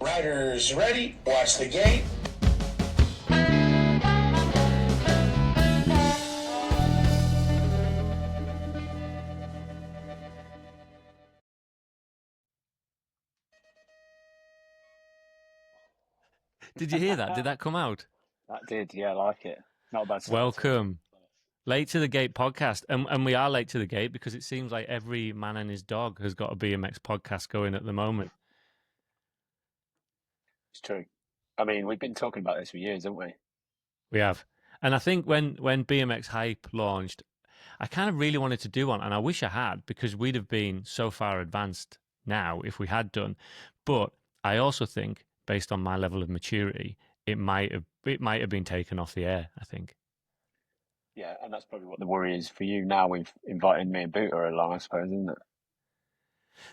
Riders ready, watch the gate. Did you hear that? Did that come out? That did, yeah, I like it. Not a bad start. Welcome. Late to the Gate podcast. And we are late to the gate because it seems like every man and his dog has got a BMX podcast going at the moment. It's true. I mean, we've been talking about this for years, haven't we? We have. And I think when BMX Hype launched, I kind of really wanted to do one, and I wish I had because we'd have been so far advanced now if we had done. But I also think, based on my level of maturity, it might have been taken off the air, I think. Yeah, and that's probably what the worry is for you now. We've invited me and Booter along, I suppose, isn't it?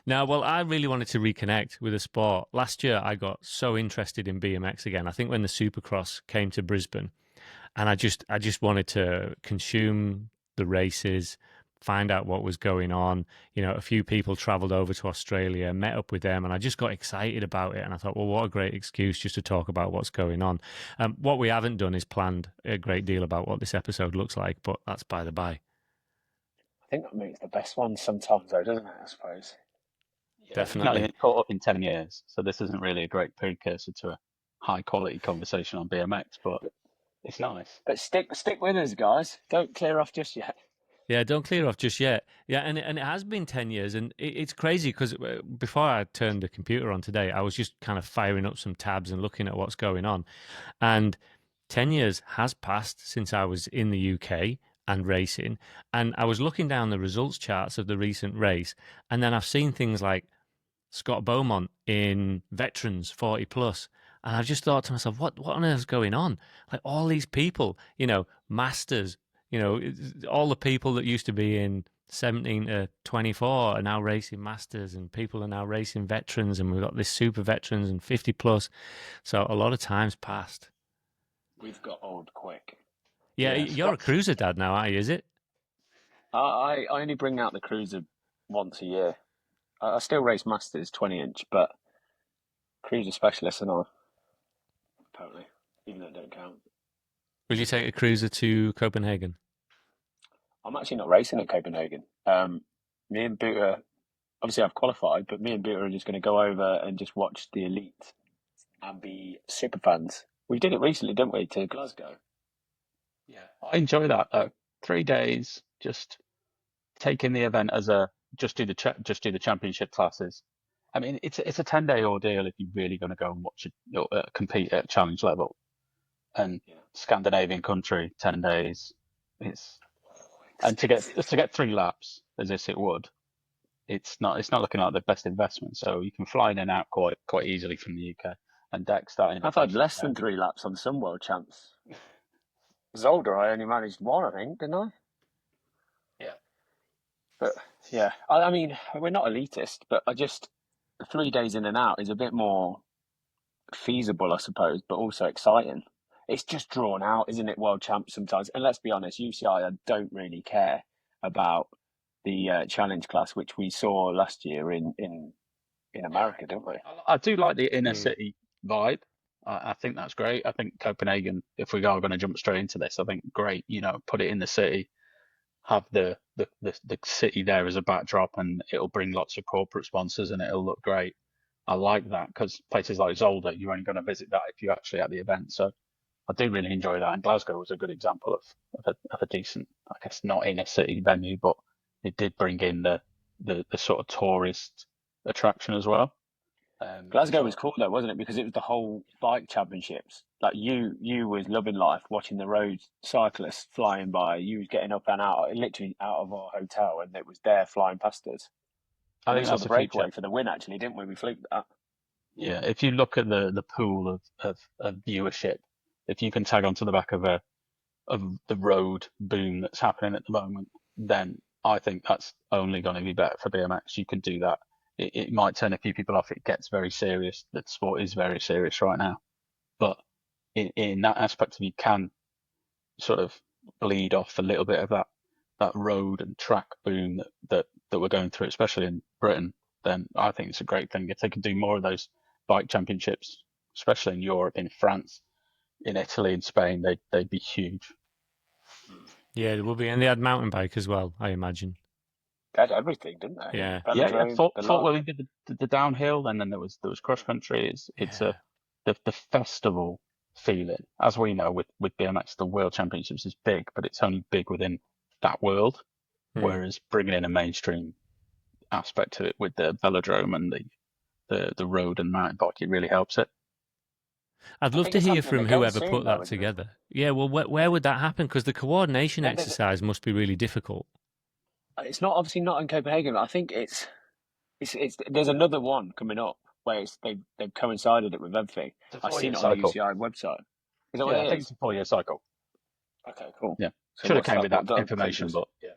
Now, well, I really wanted to reconnect with the sport. Last year, I got so interested in BMX again. I think when the Supercross came to Brisbane, and I just wanted to consume the races, find out what was going on. You know, a few people travelled over to Australia, met up with them, and I just got excited about it. And I thought, well, what a great excuse just to talk about what's going on. What we haven't done is planned a great deal about what this episode looks like, but that's by the by. I think that makes the best one sometimes, though, doesn't it? I suppose. Yeah, Definitely. definitely caught up in 10 years. So this isn't really a great precursor to a high quality conversation on BMX, but it's nice. But stick with us, guys. Don't clear off just yet. Yeah, don't clear off just yet. Yeah, and it has been 10 years, and it's crazy because before I turned the computer on today, I was just kind of firing up some tabs and looking at what's going on. And 10 years has passed since I was in the UK and racing, and I was looking down the results charts of the recent race, and then I've seen things like Scott Beaumont in Veterans 40 plus. And I just thought to myself, what on earth is going on? Like all these people, masters, all the people that used to be in 17 to 24 are now racing masters, and people are now racing veterans, and we've got this super veterans and 50 plus. So a lot of time's passed. We've got old quick. Yeah, Yeah, you're a cruiser dad now, are you? Is it? I only bring out the cruiser once a year. I still race Masters 20-inch, but cruiser specialist and all, apparently, even though it don't count. Will you take a cruiser to Copenhagen? I'm actually not racing at Copenhagen. Me and Booter, obviously I've qualified, but me and Booter are just going to go over and just watch the elite and be super fans. We did it recently, didn't we, to Glasgow? Yeah, I enjoy that though. 3 days, just taking the event as a just do the championship classes. I mean, it's a 10-day ordeal if you're really going to go and watch it, compete at challenge level. And Yeah. Scandinavian country, 10 days. It's and to get 3 laps as if it would. It's not looking like the best investment. So you can fly in and out quite easily from the UK. And Dex starting. I've had less than 3 laps on some world champs. Zolder, I only managed one, I think, didn't I? Yeah. But yeah, I mean, we're not elitist, but 3 days in and out is a bit more feasible, I suppose, but also exciting. It's just drawn out, isn't it, world champs sometimes? And let's be honest, UCI, I don't really care about the challenge class, which we saw last year in America, don't we? I do like the inner Mm. city vibe. I think that's great. I think Copenhagen, if we are going to jump straight into this, I think great. Put it in the city, have the city there as a backdrop, and it'll bring lots of corporate sponsors, and it'll look great. I like that because places like Zolder, you're only going to visit that if you're actually at the event. So I do really enjoy that. And Glasgow was a good example of a decent, I guess, not inner city venue, but it did bring in the sort of tourist attraction as well. Glasgow So was cool though, wasn't it? Because it was the whole bike championships. Like you was loving life, watching the road cyclists flying by. You was getting up and out, literally out of our hotel, and it was there flying past us. I And we think saw that's the the future. breakaway for the win, actually, didn't we? We fluked that. Yeah, if you look at the pool of viewership, if you can tag onto the back of the road boom that's happening at the moment, then I think that's only going to be better for BMX. You could do that. It might turn a few people off. It gets very serious. The sport is very serious right now. But in that aspect, if you can sort of bleed off a little bit of that road and track boom that we're going through, especially in Britain, then I think it's a great thing. If they could do more of those bike championships, especially in Europe, in France, in Italy, in Spain, they'd be huge. Yeah, there will be, and they had mountain bike as well, I imagine. They had everything, didn't they? Yeah. Yeah. Velodrome, the Fort lot. William did the downhill, and then there was cross country. It's Yeah. the festival feeling. As we know, with BMX, the World Championships is big, but it's only big within that world. Whereas bringing in a mainstream aspect to it with the velodrome and the road and mountain bike, it really helps it. I'd I love think to it's hear happening from again whoever soon, put though, that isn't it? together. Yeah, well, where would that happen? Because the coordination Yeah, there's- exercise must be really difficult. It's not obviously not in Copenhagen. But I think it's there's another one coming up where they've coincided it with everything. It's a I've 4-year seen it on the cycle. UCI website. Is that what Yeah, I it think is? it's a 4-year cycle. Okay, cool. Yeah, So should have what's came that? with What that the information, papers? but yeah.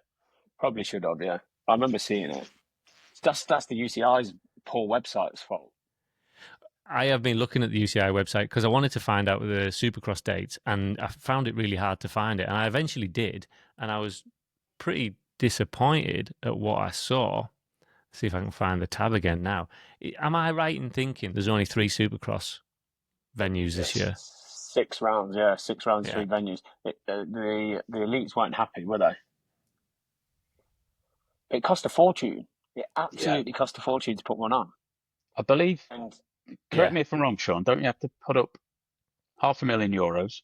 Probably should have. Yeah, I remember seeing it. That's the UCI's poor website's fault. I have been looking at the UCI website because I wanted to find out the Supercross dates, and I found it really hard to find it. And I eventually did, and I was pretty disappointed at what I saw. See if I can find the tab again now. Am I right in thinking there's only 3 Supercross venues this year? 6 rounds, yeah, 6 rounds, Yeah. 3 venues. The elites weren't happy, were they? It cost a fortune. It absolutely cost a fortune to put one on. I believe, And correct me if I'm wrong, Sean, don't you have to put up €500,000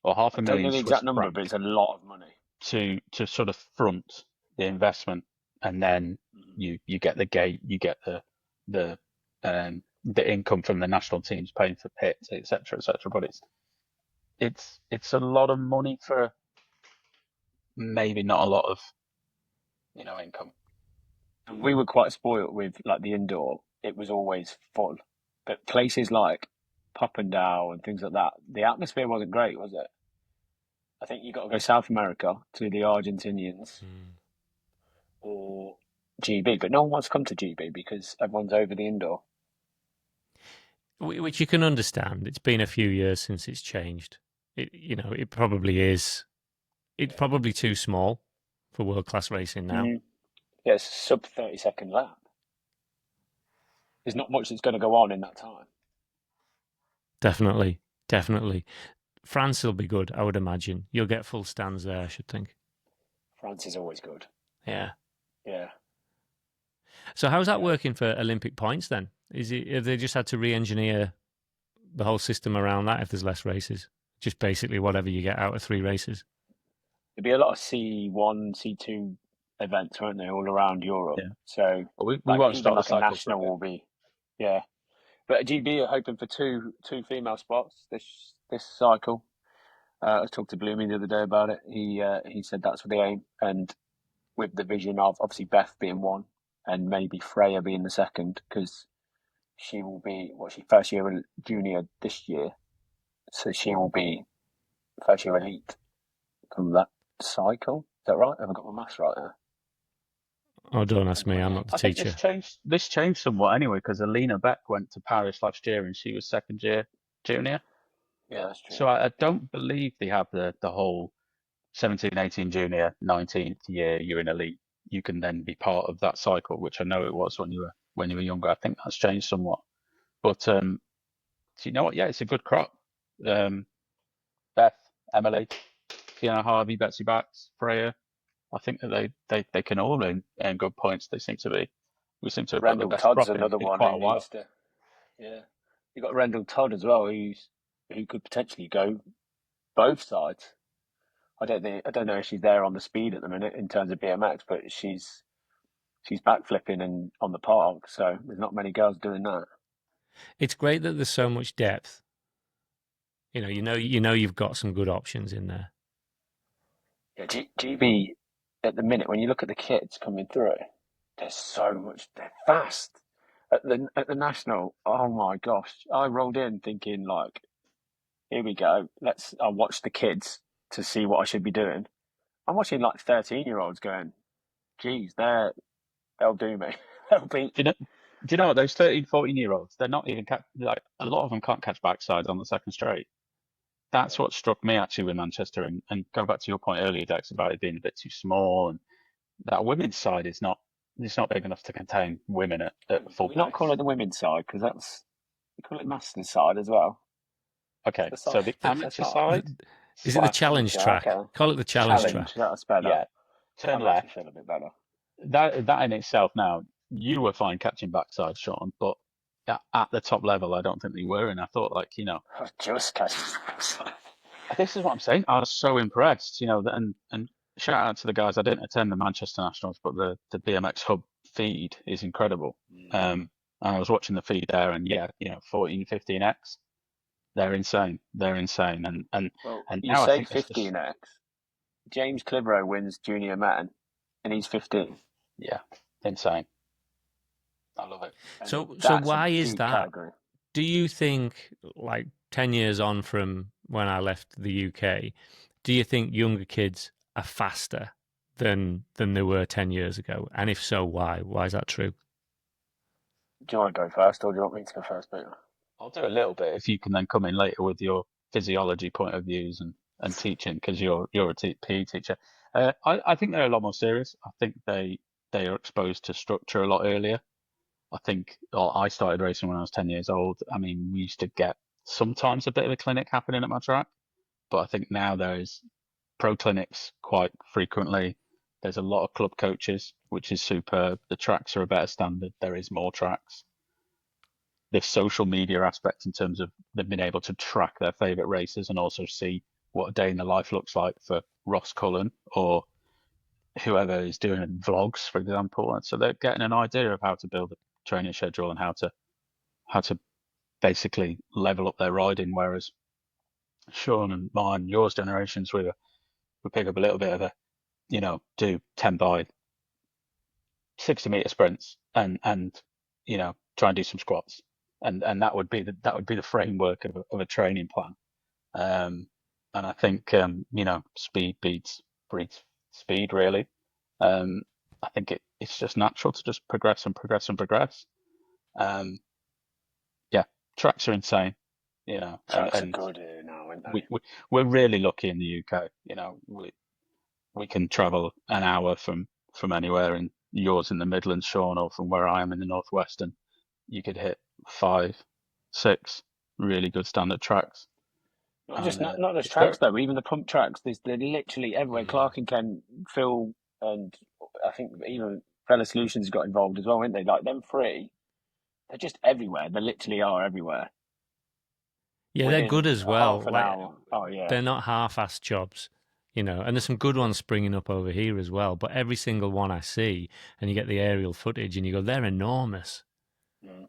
or half I a don't know million the Swiss exact number, franc but it's a lot of money. to sort of front the investment, and then you get the gate, you get the income from the national teams paying for pits, etc., etc. But it's a lot of money for maybe not a lot of income. And we were quite spoilt with like the indoor. It was always full. But places like Papendal and things like that, the atmosphere wasn't great, was it? I think you got to go South America to the Argentinians or GB, but no one wants to come to GB because everyone's over the indoor. Which you can understand. It's been a few years since it's changed. It probably is. It's probably too small for world class racing now. Yeah, it's a sub 30-second lap. There's not much that's going to go on in that time. Definitely. France will be good, I would imagine. You'll get full stands there, I should think. France is always good. Yeah. Yeah. So how's that working for Olympic points then? Have they just had to re-engineer the whole system around that if there's less races? Just basically whatever you get out of 3 races? There'll be a lot of C1, C2 events, won't there, all around Europe? Yeah. So Well, we like, won't even start the like a cycle national for a bit. will be, yeah. But GB are hoping for two female spots this cycle. I talked to Bloomy the other day about it. He said that's what they aim, and with the vision of obviously Beth being one and maybe Freya being the second, because she will be she first year junior this year, so she will be first year elite from that cycle. Is that right? Have I got my maths right there? Oh, don't ask me. I'm not the I think teacher. this changed somewhat anyway, because Alina Beck went to Paris last year and she was second year junior. Yeah, that's true. So I don't believe they have the whole 17, 18 junior, 19th year you're in elite. You can then be part of that cycle, which I know it was when you were younger. I think that's changed somewhat. But so you know what? Yeah, it's a good crop. Beth, Emily, Fiona Harvey, Betsy Bax, Freya. I think that they can all earn good points. We seem to have got the Rendell best Todd's crop another in one quite who a while. needs to. Yeah, you got Rendell Todd as well, who could potentially go both sides. I don't know if she's there on the speed at the minute in terms of BMX, but she's backflipping and on the park, so there's not many girls doing that. It's great that there's so much depth. You know you've got some good options in there. Yeah, GB at the minute, when you look at the kids coming through, there's so much. They're fast at the national. Oh my gosh! I rolled in thinking like, here we go. I watch the kids to see what I should be doing. I'm watching like 13-year-olds going, geez, they'll do me. They'll beat. Do you know what? Those 13, 14-year-olds, they're not even like a lot of them can't catch backsides on the second straight. That's what struck me actually with Manchester, and going back to your point earlier, Dex, about it being a bit too small, and that women's side it's not big enough to contain women at full We're not pace. calling it the women's side because that's You call it master side as well. Okay, The so side, the the amateur side. side Is it the slash challenge Amateur, track? okay. Call it the challenge Challenge. track. That's better. yeah, That turn makes me left. feel a bit better. That in itself now, you were fine catching backside, Sean, but at the top level, I don't think they were. And I thought, like, I just catching. this is what I'm saying. I was so impressed, and shout out to the guys. I didn't attend the Manchester Nationals, but the BMX Hub feed is incredible. And I was watching the feed there, and 14, 15x, they're insane. They're insane. And Well, and you now I say think it's just 15x. James Clitheroe wins junior men, and he's 15. insane. I love it. And So that's a why is big that? category. Do you think, like 10 years on from when I left the UK, do you think younger kids are faster than they were 10 years ago? And if so, why? Why is that true? Do you want to go first, or do you want me to go first, Peter? I'll do a little bit if you can then come in later with your physiology point of views and teaching because you're a PE teacher. I think they're a lot more serious. I think they are exposed to structure a lot earlier. I think I started racing when I was 10 years old. I mean, we used to get sometimes a bit of a clinic happening at my track, but I think now there's pro clinics quite frequently. There's a lot of club coaches, which is superb. The tracks are a better standard. There is more tracks. This social media aspect in terms of them being able to track their favorite races and also see what a day in the life looks like for Ross Cullen or whoever is doing vlogs, for example. And so they're getting an idea of how to build a training schedule and how to basically level up their riding. Whereas Sean and mine, yours generations, we pick up a little bit of do 10 by 60-meter sprints and try and do some squats. And that would be the framework of a training plan. And I think speed breeds speed really. I think it's just natural to just progress and progress and progress. Um, yeah, tracks are insane, Tracks are and good here now, aren't we, they? we we're really lucky in the UK. We can travel an hour from anywhere, and yours in the Midlands, Sean, or from where I am in the Northwest, and you could hit 5, 6 really good standard tracks. Not just And not just it's tracks great. though, even the pump tracks. They're literally everywhere. Mm. Clark and Ken, Phil, and I think even Fella Solutions got involved as well, weren't they? Like them three, they're just everywhere. They literally are everywhere. Yeah, they're good Within as half well. an Like hour. Oh yeah. they're not half-assed jobs, and there's some good ones springing up over here as well. But every single one I see, and you get the aerial footage, and you go, they're enormous. Mm.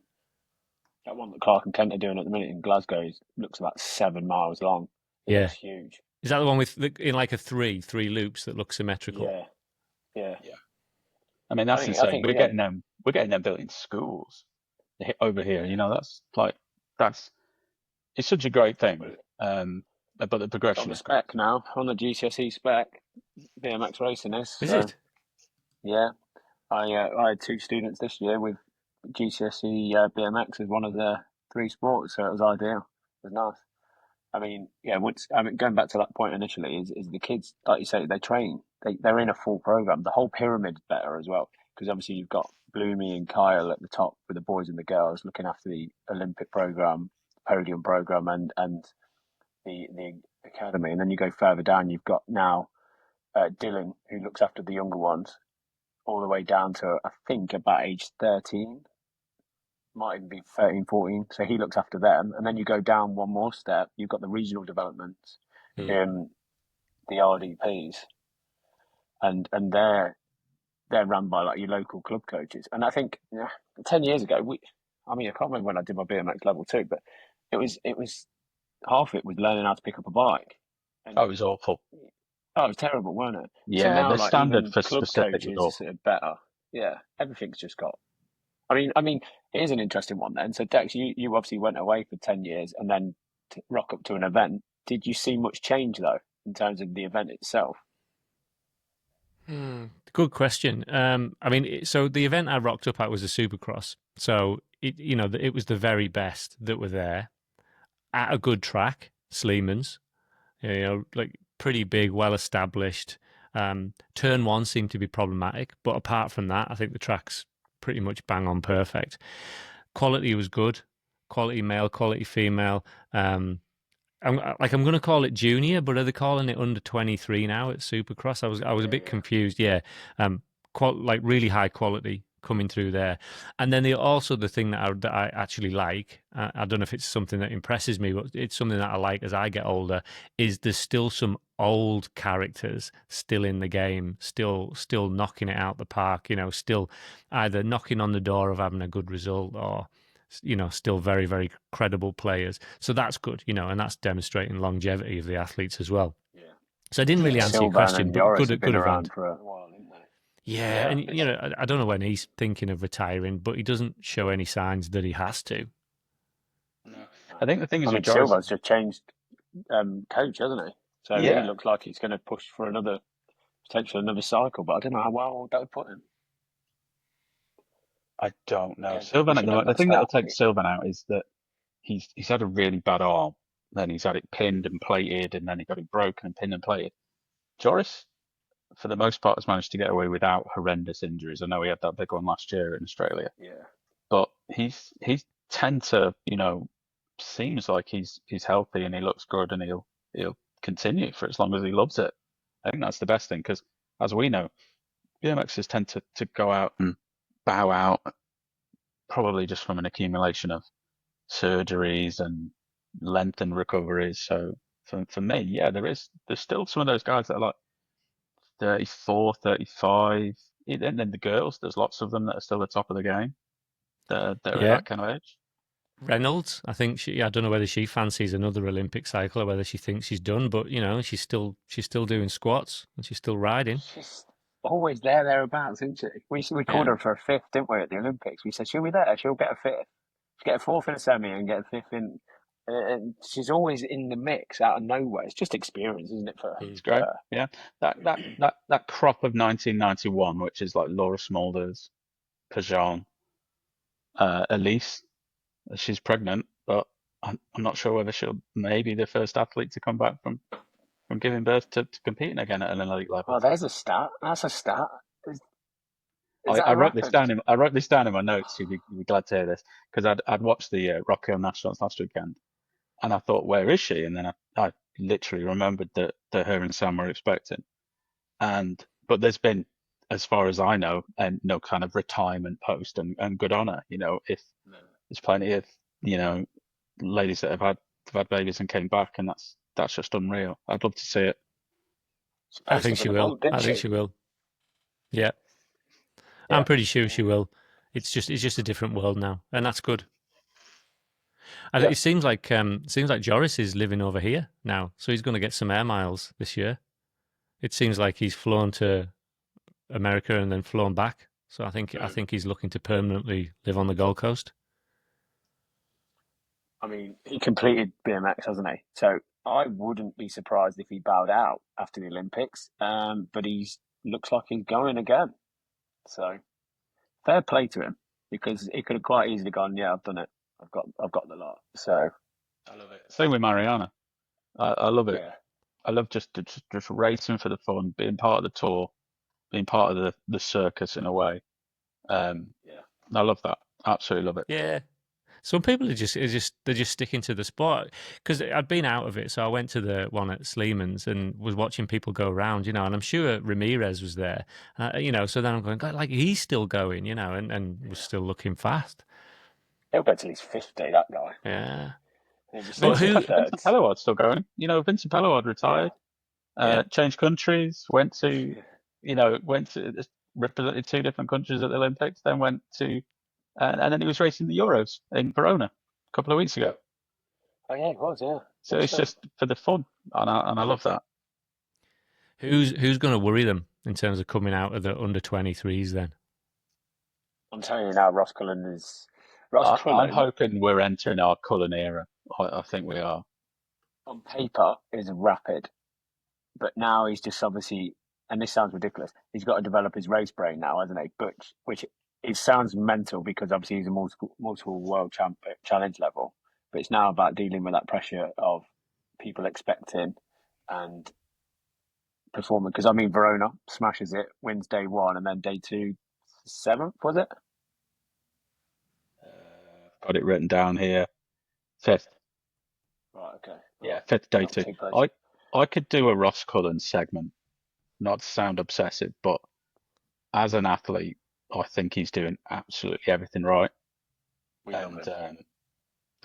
That one that Clark and Kent are doing at the minute in Glasgow looks about 7 miles long. It Yeah, looks huge. is that the one with in like a three loops that look symmetrical? Yeah, yeah. Yeah, I mean I that's think I insane. think We're yeah. getting them. We're getting them built in schools over here. That's like that's it's such a great thing. But the On progression the is great. spec now, on the GCSE spec, BMX racing is. Is So it? yeah, I had two students this year with GCSE BMX as one of the three sports, so it was ideal. It was nice. I mean, yeah. Going back to that point initially, is the kids like you say they train. They're in a full program. The whole pyramid's better as well because obviously you've got Bloomy and Kyle at the top with the boys and the girls looking after the Olympic program, podium program, and the academy, and then you go further down. You've got now Dylan who looks after the younger ones all the way down to I think about age 13, might even be 13, 14. So he looks after them, and then you go down one more step. You've got the regional developments, Mm. the RDPs, and they're run by like your local club coaches. And I think 10 years ago, I mean, I can't remember when I did my BMX level two, but it was half of it was learning how to pick up a bike, Oh, and it was awful. oh, it was terrible, wasn't it? So Yeah, now, the like standard even for club specific was coaches awful. are better. Yeah, everything's just got. I mean, it is an interesting one then. So Dex, you obviously went away for 10 years and then to rock up to an event. Did you see much change though in terms of the event itself? Good question. I mean, so the event I rocked up at was a Supercross. So it was the very best that were there at a good track, Sleeman's. Like pretty big, well established. Turn one seemed to be problematic, but apart from that, I think the track's pretty much bang on perfect. Quality was good. quality male, quality female. I'm going to call it junior, but are they calling it under 23 now at Supercross? I was a bit confused. Yeah, like really high quality coming through there, and then also the thing that I actually like. I don't know if it's something that impresses me, but it's something that I like as I get older. Is there's still some old characters still in the game, still knocking it out the park. Still either knocking on the door of having a good result or still very, very credible players. So that's good, and that's demonstrating longevity of the athletes as well. Yeah. So I didn't really answer your Sylvan question, and but Joris good, have been good around event. for a while, haven't they? Yeah, and it's- I don't know when he's thinking of retiring, but he doesn't show any signs that he has to. No. I think the thing is I mean, with Joris, Silva's just changed coach, hasn't he? So he yeah, looks like he's going to push for potentially another cycle, but I don't know how well that would put him. I don't know. Again, Sylvan we at should the have moment, the that thing that'll stat. take Sylvan out is that he's had a really bad arm, then he's had it pinned and plated, and then he got it broken and pinned and plated. Joris, for the most part, has managed to get away without horrendous injuries. I know he had that big one last year in Australia, Yeah. but he's tend to, seems like he's healthy and he looks good and he'll continue for as long as he loves it. I think that's the best thing because, as we know, BMXers tend to go out and bow out probably just from an accumulation of surgeries and lengthened recoveries. So for me, yeah, there's still some of those guys that are like 34, 35. And then the girls, there's lots of them that are still at the top of the game that are at Yeah, that kind of age. Reynolds, I think I don't know whether she fancies another Olympic cycle or whether she thinks she's done, but she's still doing squats and she's still riding. She's always thereabouts, isn't she? We called Yeah. her for a fifth, didn't we, at the Olympics? We said she'll be there. She'll get a fifth. She'll get a fourth in a semi and get a fifth in. And she's always in the mix out of nowhere. It's just experience, isn't it, for It's great. her? Yeah. That crop of 1991, which is like Laura Smulders, Pajon, Elise, she's pregnant, but I'm not sure whether she'll maybe the first athlete to come back from giving birth to competing again at an elite level. Well, there's a stat. That's a stat. Is that I a wrote this record? down I wrote this down in my notes. You'd be glad to hear this because I'd watched the Rock Hill Nationals last weekend, and I thought, where is she? And then I literally remembered that her and Sam were expecting, but there's been, as far as I know, and no kind of retirement post, and good on her. If there's plenty of ladies that have had babies and came back, and that's just unreal. I'd love to see it. She I posted think for she the will. vault, didn't I think she? she will. Yeah. Yeah. I'm pretty sure she will. It's just a different world now, and that's good. It seems like Joris is living over here now, so he's going to get some air miles this year. It seems like he's flown to America and then flown back. So I think he's looking to permanently live on the Gold Coast. I mean, he completed BMX, hasn't he? So I wouldn't be surprised if he bowed out after the Olympics. But looks like he's going again. So fair play to him because he could have quite easily gone, yeah, I've done it. I've got the lot. So I love it. Same with Mariana. I love it. yeah, I love just racing for the fun, being part of the tour, being part of the circus in a way. yeah. I love that. Absolutely love it. Yeah. Some people they're just sticking to the sport because I'd been out of it, so I went to the one at Sleeman's and was watching people go around, and I'm sure Ramirez was there, So then I'm going, God, like he's still going, and was still looking fast. He'll go till he's 50, that guy. Yeah. He'll be But sitting who? in Vincent thirds. Pellewad's still going. Vincent Pellewad retired, Yeah. changed countries, represented two different countries at the Olympics, then went to, and then he was racing the Euros in Verona a couple of weeks ago. Oh yeah, it was, yeah. So it's just for the fun, and I love that. Who's going to worry them in terms of coming out of the under 23s then? I'm telling you now, Ross Cullen is. I'm hoping we're entering our Cullen era. I think we are. On paper is rapid, but now he's just obviously, and this sounds ridiculous, he's got to develop his race brain now, hasn't he? But which it sounds mental because obviously he's a multiple world challenge level, but it's now about dealing with that pressure of people expecting and performing. Because I mean, Verona smashes it, wins day one, and then day two, 7th, was it? Got it written down here. fifth. Right. Okay. Yeah, Right. fifth day Not two. too close. I could do a Ross Cullen segment, not to sound obsessive, but as an athlete, I think he's doing absolutely everything right. We love And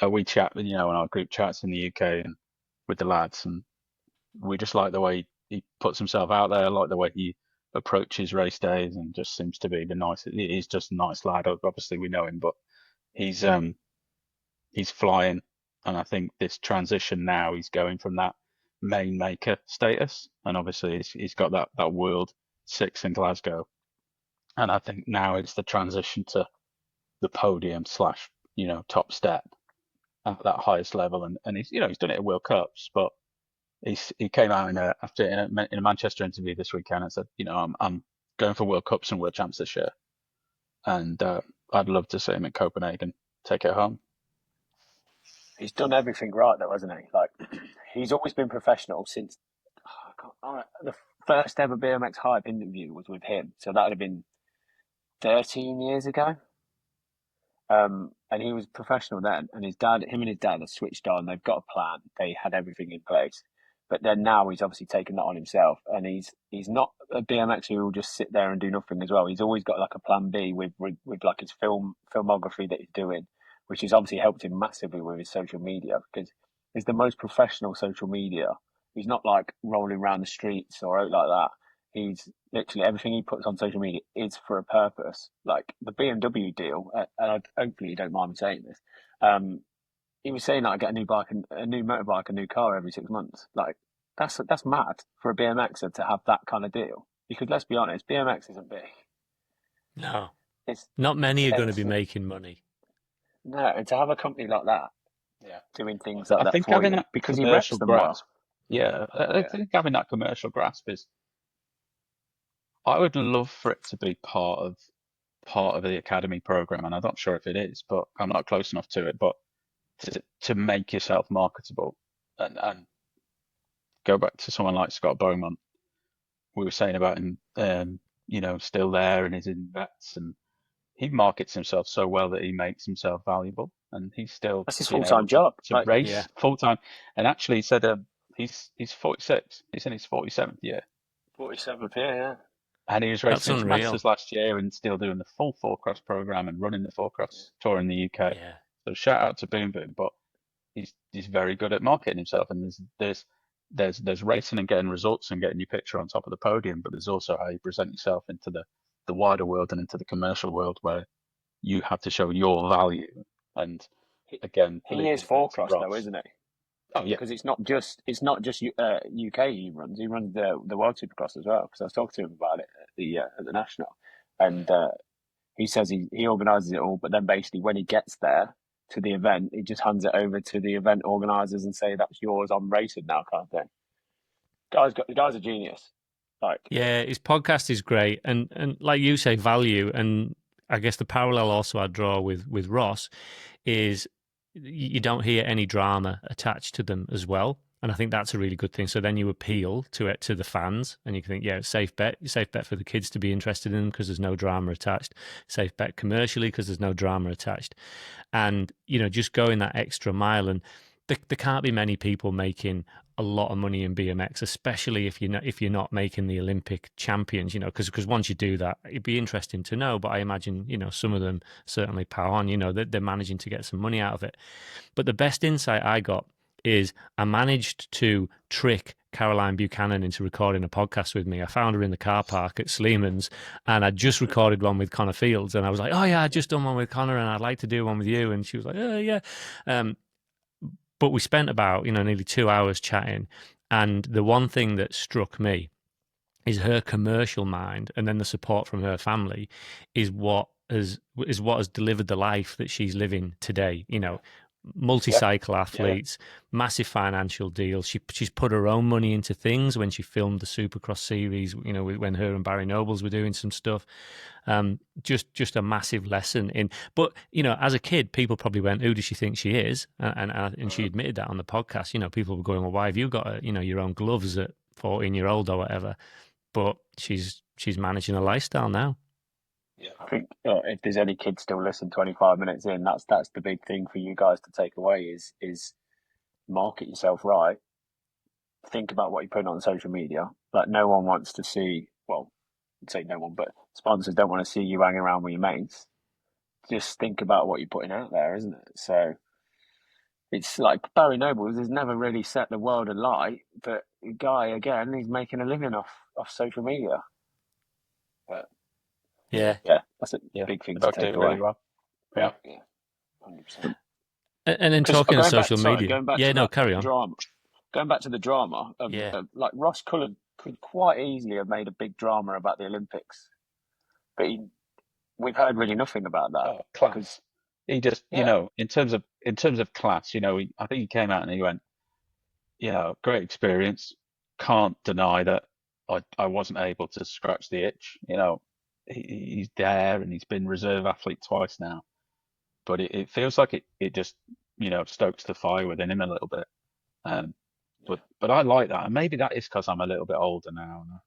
him. we chat, in our group chats in the UK and with the lads, and we just like the way he puts himself out there, like the way he approaches race days, and just seems to be he's just a nice lad. Obviously, we know him, but he's flying, and I think this transition now, he's going from that main maker status, and obviously he's got that world six in Glasgow, and I think now it's the transition to the podium slash top step at that highest level, and he's done it at World Cups, but he came out in a Manchester interview this weekend and said, I'm going for World Cups and World Champs this year, and I'd love to see him in Copenhagen take it home. He's done everything right, though, hasn't he? Like, he's always been professional since the first ever BMX Hype interview was with him. So that would have been 13 years ago. And he was professional then. And him and his dad have switched on. They've got a plan. They had everything in place. But then now he's obviously taken that on himself, and he's not a BMXer who will just sit there and do nothing as well. He's always got like a plan B with like his filmography that he's doing, which has obviously helped him massively with his social media, because it's the most professional social media. He's not like rolling around the streets or out like that. He's literally, everything he puts on social media is for a purpose. Like the BMW deal, and hopefully you don't mind me saying this. He was saying that I get a new bike, a new motorbike, a new car every 6 months. Like that's mad for a BMXer to have that kind of deal. Because let's be honest, BMX isn't big. No, It's not many are going to be it's making money. no, and to have a company like that Yeah, doing things like I that think for having you that because he reps commercial them well. grasp. Yeah, I Yeah. think having that commercial grasp is. I would love for it to be part of the academy program, and I'm not sure if it is, but I'm not close enough to it. But to make yourself marketable, and go back to someone like Scott Beaumont, we were saying about him, still there and is in vets, and he markets himself so well that he makes himself valuable, and he's still That's his being able full-time job. to Like race Yeah, full time. And actually, he said he's 46. He's in his 47th year, 47th, yeah. and he was that's racing his unreal. masters last year and still doing the full four cross program and running the four cross tour in the UK. Yeah. So shout out to Boom Boom, but he's very good at marketing himself, and there's racing and getting results and getting your picture on top of the podium, but there's also how you present yourself into the wider world and into the commercial world, where you have to show your value. And again, He is leading back to four-cross though, Ross. isn't he? Oh yeah, Because it's not just UK he runs. He runs the World Supercross as well. Because I was talking to him about it at the national, and he says he organises it all. But then basically when he gets there to the event, he just hands it over to the event organisers and say, "That's yours. I'm racing now," kind of thing. The guy's a genius. Like Yeah, his podcast is great, and like you say, value. And I guess the parallel also I draw with Ross is you don't hear any drama attached to them as well, and I think that's a really good thing. So then you appeal to the fans, and you can think, yeah, safe bet for the kids to be interested in them because there's no drama attached. Safe bet commercially because there's no drama attached, and just going that extra mile. And there can't be many people making a lot of money in BMX, especially if you're not making the Olympic champions. Because once you do that, it'd be interesting to know. But I imagine some of them certainly power on. They're managing to get some money out of it. But the best insight I got is I managed to trick Caroline Buchanan into recording a podcast with me. I found her in the car park at Sleeman's, and I just recorded one with Connor Fields, and I was like, "Oh yeah, I just done one with Connor, and I'd like to do one with you." And she was like, "Oh yeah." But we spent about nearly 2 hours chatting, and the one thing that struck me is her commercial mind, and then the support from her family is what has delivered the life that she's living today. Multi-cycle athletes, massive financial deals. She's put her own money into things when she filmed the Supercross series. When her and Barry Nobles were doing some stuff. Just a massive lesson in. But as a kid, people probably went, "Who does she think she is?" And she admitted that on the podcast. People were going, "Well, why have you got your own gloves at 14-year-old or whatever?" But she's managing a lifestyle now. I think if there's any kids still listening 25 minutes in, that's the big thing for you guys to take away is market yourself right. Think about what you're putting on social media. Like no one wants to see, well, I'd say no one, but sponsors don't want to see you hanging around with your mates. Just think about what you're putting out there, isn't it? So it's like Barry Nobles has never really set the world alight, but the guy again, he's making a living off social media. But Yeah. yeah, that's a Yeah, big thing the to dog did take it away. really well. Yeah. Yeah, 100%. And then Because talking of going back, social sorry, media. going back Yeah, to no, that carry on. drama, going back to the drama Yeah. of like Ross could quite easily have made a big drama about the Olympics, but we've heard really nothing about that. Oh, class. He just, Yeah, in terms of class, I think he came out and he went, great experience. Can't deny that I wasn't able to scratch the itch. He's there and he's been reserve athlete twice now, but it feels like it just, stokes the fire within him a little bit. Um, but I like that, and maybe that is because I'm a little bit older now, and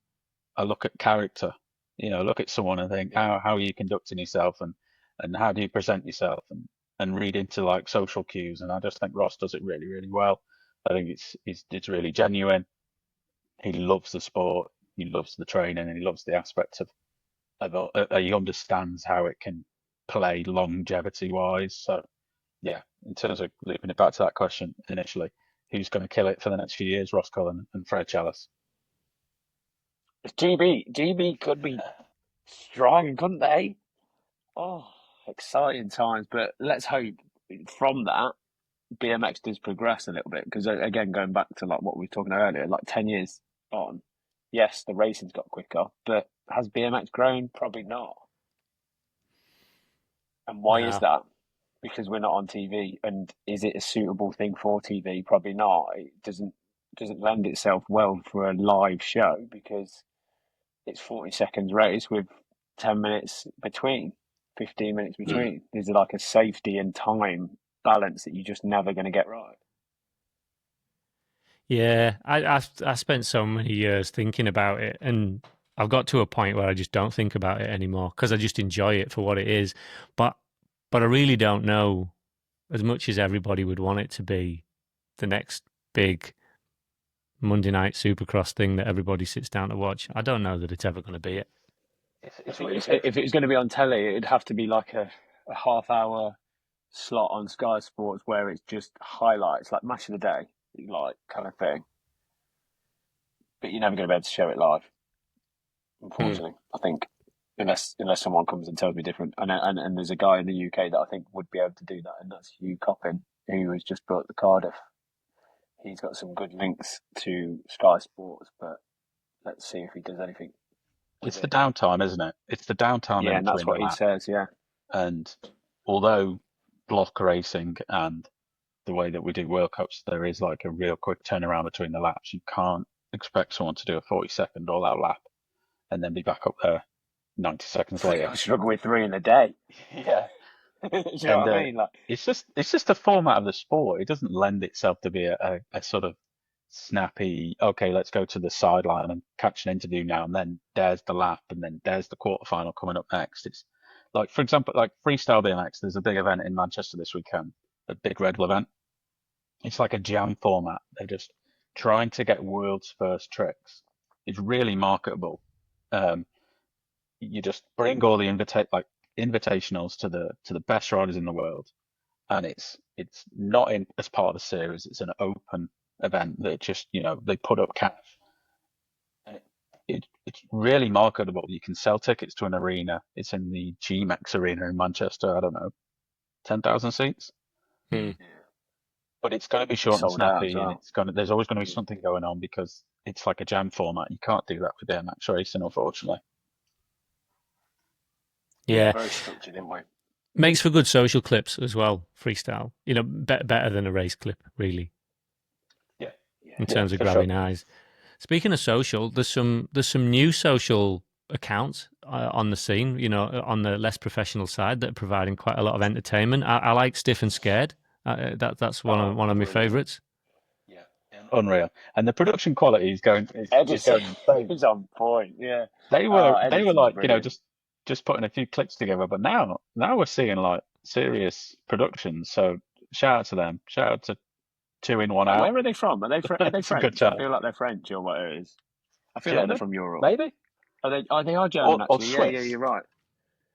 I look at character, look at someone and think, how are you conducting yourself, and how do you present yourself, and read into like social cues, and I just think Ross does it really, really well. I think it's really genuine. He loves the sport, he loves the training, and he loves the aspects he understands how it can play longevity wise. So yeah, in terms of looping it back to that question initially, who's going to kill it for the next few years? Ross Cullen and Fred Chalice. GB could be strong, couldn't they? Oh, exciting times. But let's hope from that BMX does progress a little bit because again, going back to like what we were talking about earlier, like 10 years on, yes, the racing's got quicker, but has BMX grown? Probably not. And why is No. that? Because we're not on TV. And is it a suitable thing for TV? Probably not. It doesn't lend itself well for a live show because it's 40 seconds race with 10 minutes between, 15 minutes between. There's like a safety and time balance that you're just never going to get right. Yeah, I spent so many years thinking about it, and I've got to a point where I just don't think about it anymore because I just enjoy it for what it is. But I really don't know, as much as everybody would want it to be, the next big Monday night Supercross thing that everybody sits down to watch. I don't know that it's ever going to be it. I think if it was going to be on telly, it'd have to be like a half-hour slot on Sky Sports where it's just highlights, like match of the day, like kind of thing. But you're never going to be able to show it live, unfortunately. I think unless someone comes and tells me different. And there's a guy in the UK that I think would be able to do that, and that's Hugh Coppin, who was just brought to Cardiff. He's got some good links to Sky Sports, but let's see if he does anything. It's the downtime, isn't it? It's the downtime Yeah, in and that's between the what he laps. says. Yeah, And although block racing and the way that we do World Cups, there is like a real quick turnaround between the laps. You can't expect someone to do a 40-second all-out lap and then be back up there 90 seconds later. I struggle with 3 in a day. Yeah. Do you know And what I mean? Like, it's just the format of the sport. It doesn't lend itself to be a sort of snappy, okay, let's go to the sideline and catch an interview now, and then there's the lap, and then there's the quarterfinal coming up next. It's like, for example, like freestyle BMX, there's a big event in Manchester this weekend, a big Red Bull event. It's like a jam format. They're just trying to get world's first tricks. It's really marketable. Um, you just bring all the invitationals to the best riders in the world, and it's not in as part of the series. It's an open event that just they put up cash, and it's really marketable. You can sell tickets to an arena. It's in the GMX arena in Manchester. I don't know, 10,000 seats. Hmm. But it's going to be short and sold out as snappy, and well. there's always going to be something going on because it's like a jam format. You can't do that with BMX racing, unfortunately. Yeah, Very structured, didn't we? makes for good social clips as well. Freestyle, better than a race clip, really, Yeah, in terms of for sure. grabbing eyes. Speaking of social, there's some new social accounts on the scene, on the less professional side that are providing quite a lot of entertainment. I like Stiff and Scared. That's one of my favourites. Yeah, unreal. And the production quality is going insane. It's on point. Yeah. They were Edison's like brilliant. just just putting a few clips together. But now we're seeing like serious productions. So shout out to them. Shout out to Two In One Out. Where are they from? Are they It's a good French? I channel. feel like they're French or what it is. I feel like they're German, from Europe. maybe, Are they? Oh, they are German or actually. Yeah, Swiss. you're right.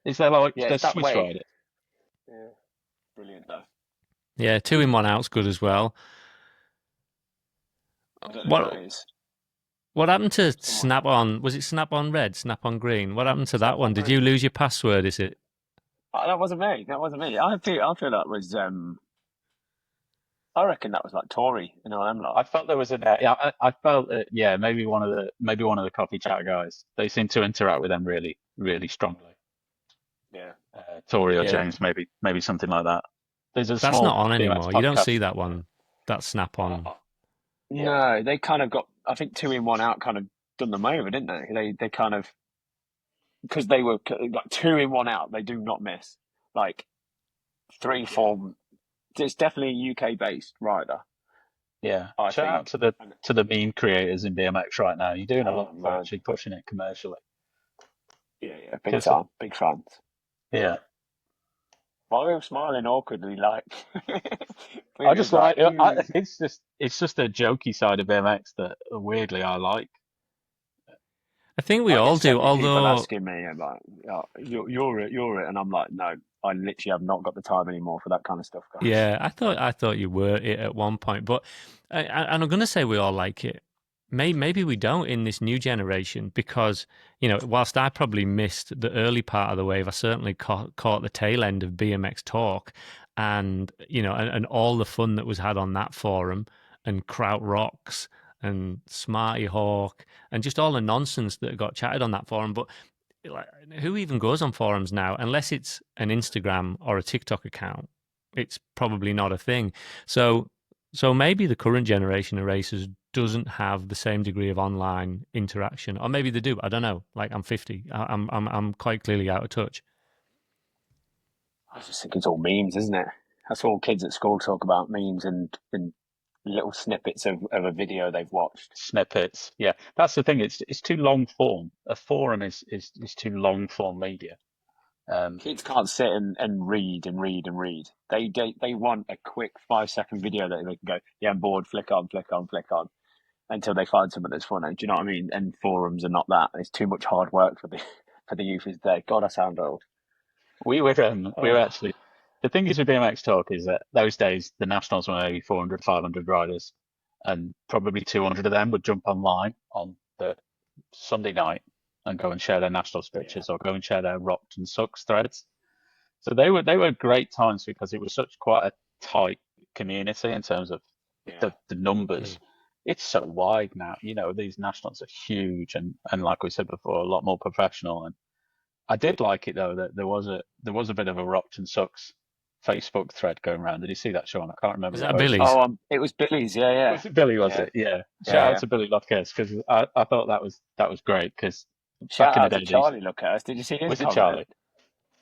Is there like Yeah, they're it's that Swiss way. riders? Yeah, brilliant though. Yeah, 2 in 1 out's good as well. I don't know who What that is. what happened to Someone. Snap On? Was it Snap On Red, Snap On Green? What happened to that Snap one? On Did Red. you lose your password? Is it? That wasn't me. That wasn't me. I feel that was. I reckon that was like Tory. You know what I'm like. I felt there was a yeah. I felt yeah. Maybe one of the coffee chat guys. They seem to interact with them really really strongly. Yeah. Tori or Yeah. James, maybe something like that. There's a That's small not on BMX anymore. You don't podcast. see that one. That Snap On. Yeah. No, they kind of got. I think 2 In 1 Out kind of done them over, didn't they? They kind of because they were like 2 In 1 Out. They do not miss. Like 3, 4. It's definitely a UK based rider. Yeah. I Shout out to the meme creators in BMX right now. You're doing a lot for actually pushing it commercially. Yeah, big time, big fans. Yeah. Why are we smiling awkwardly? Like, I just like it's just a jokey side of BMX that weirdly I like. I think we I all get so do. many people Although asking me about, you're it, and I'm like, no, I literally have not got the time anymore for that kind of stuff, guys. yeah, I thought you were it at one point, but and I'm going to say we all like it. Maybe we don't in this new generation because whilst I probably missed the early part of the wave, I certainly caught the tail end of BMX Talk, and and all the fun that was had on that forum, and Kraut Rocks and Smarty Hawk, and just all the nonsense that got chatted on that forum. But like, who even goes on forums now unless it's an Instagram or a TikTok account? It's probably not a thing. So maybe the current generation of racers doesn't have the same degree of online interaction, or maybe they do. I don't know. Like, I'm 50. I'm quite clearly out of touch. I just think it's all memes, isn't it? That's all kids at school talk about, memes and little snippets of a video they've watched. Snippets, yeah. That's the thing. It's too long form. A forum is too long form media. Kids can't sit and read and read and read. They want a quick 5-second video that they can go, yeah, I'm bored, flick on, until they find something that's funny. Do you know what I mean? And forums are not that. It's too much hard work for the youth is there. God, I sound old. We were actually. The thing is with BMX Talk is that those days the nationals were maybe 400, 500 riders, and probably 200 of them would jump online on the Sunday night and go and share their nationals pictures or go and share their rocked and sucks threads. So they were great times because it was such quite a tight community in terms of the numbers. It's so wide now. These nationals are huge and like we said before, a lot more professional. And I did like it though that there was a bit of a rocked and sucks Facebook thread going around. Did you see that, Sean? I can't remember. Was that Billy's? Oh, it was Billy's. Yeah. Was it Billy? Was it? Yeah. Shout out to Billy Luckhurst because I thought that was great because shout out to Charlie Luckhurst. Did you see his Was it comment?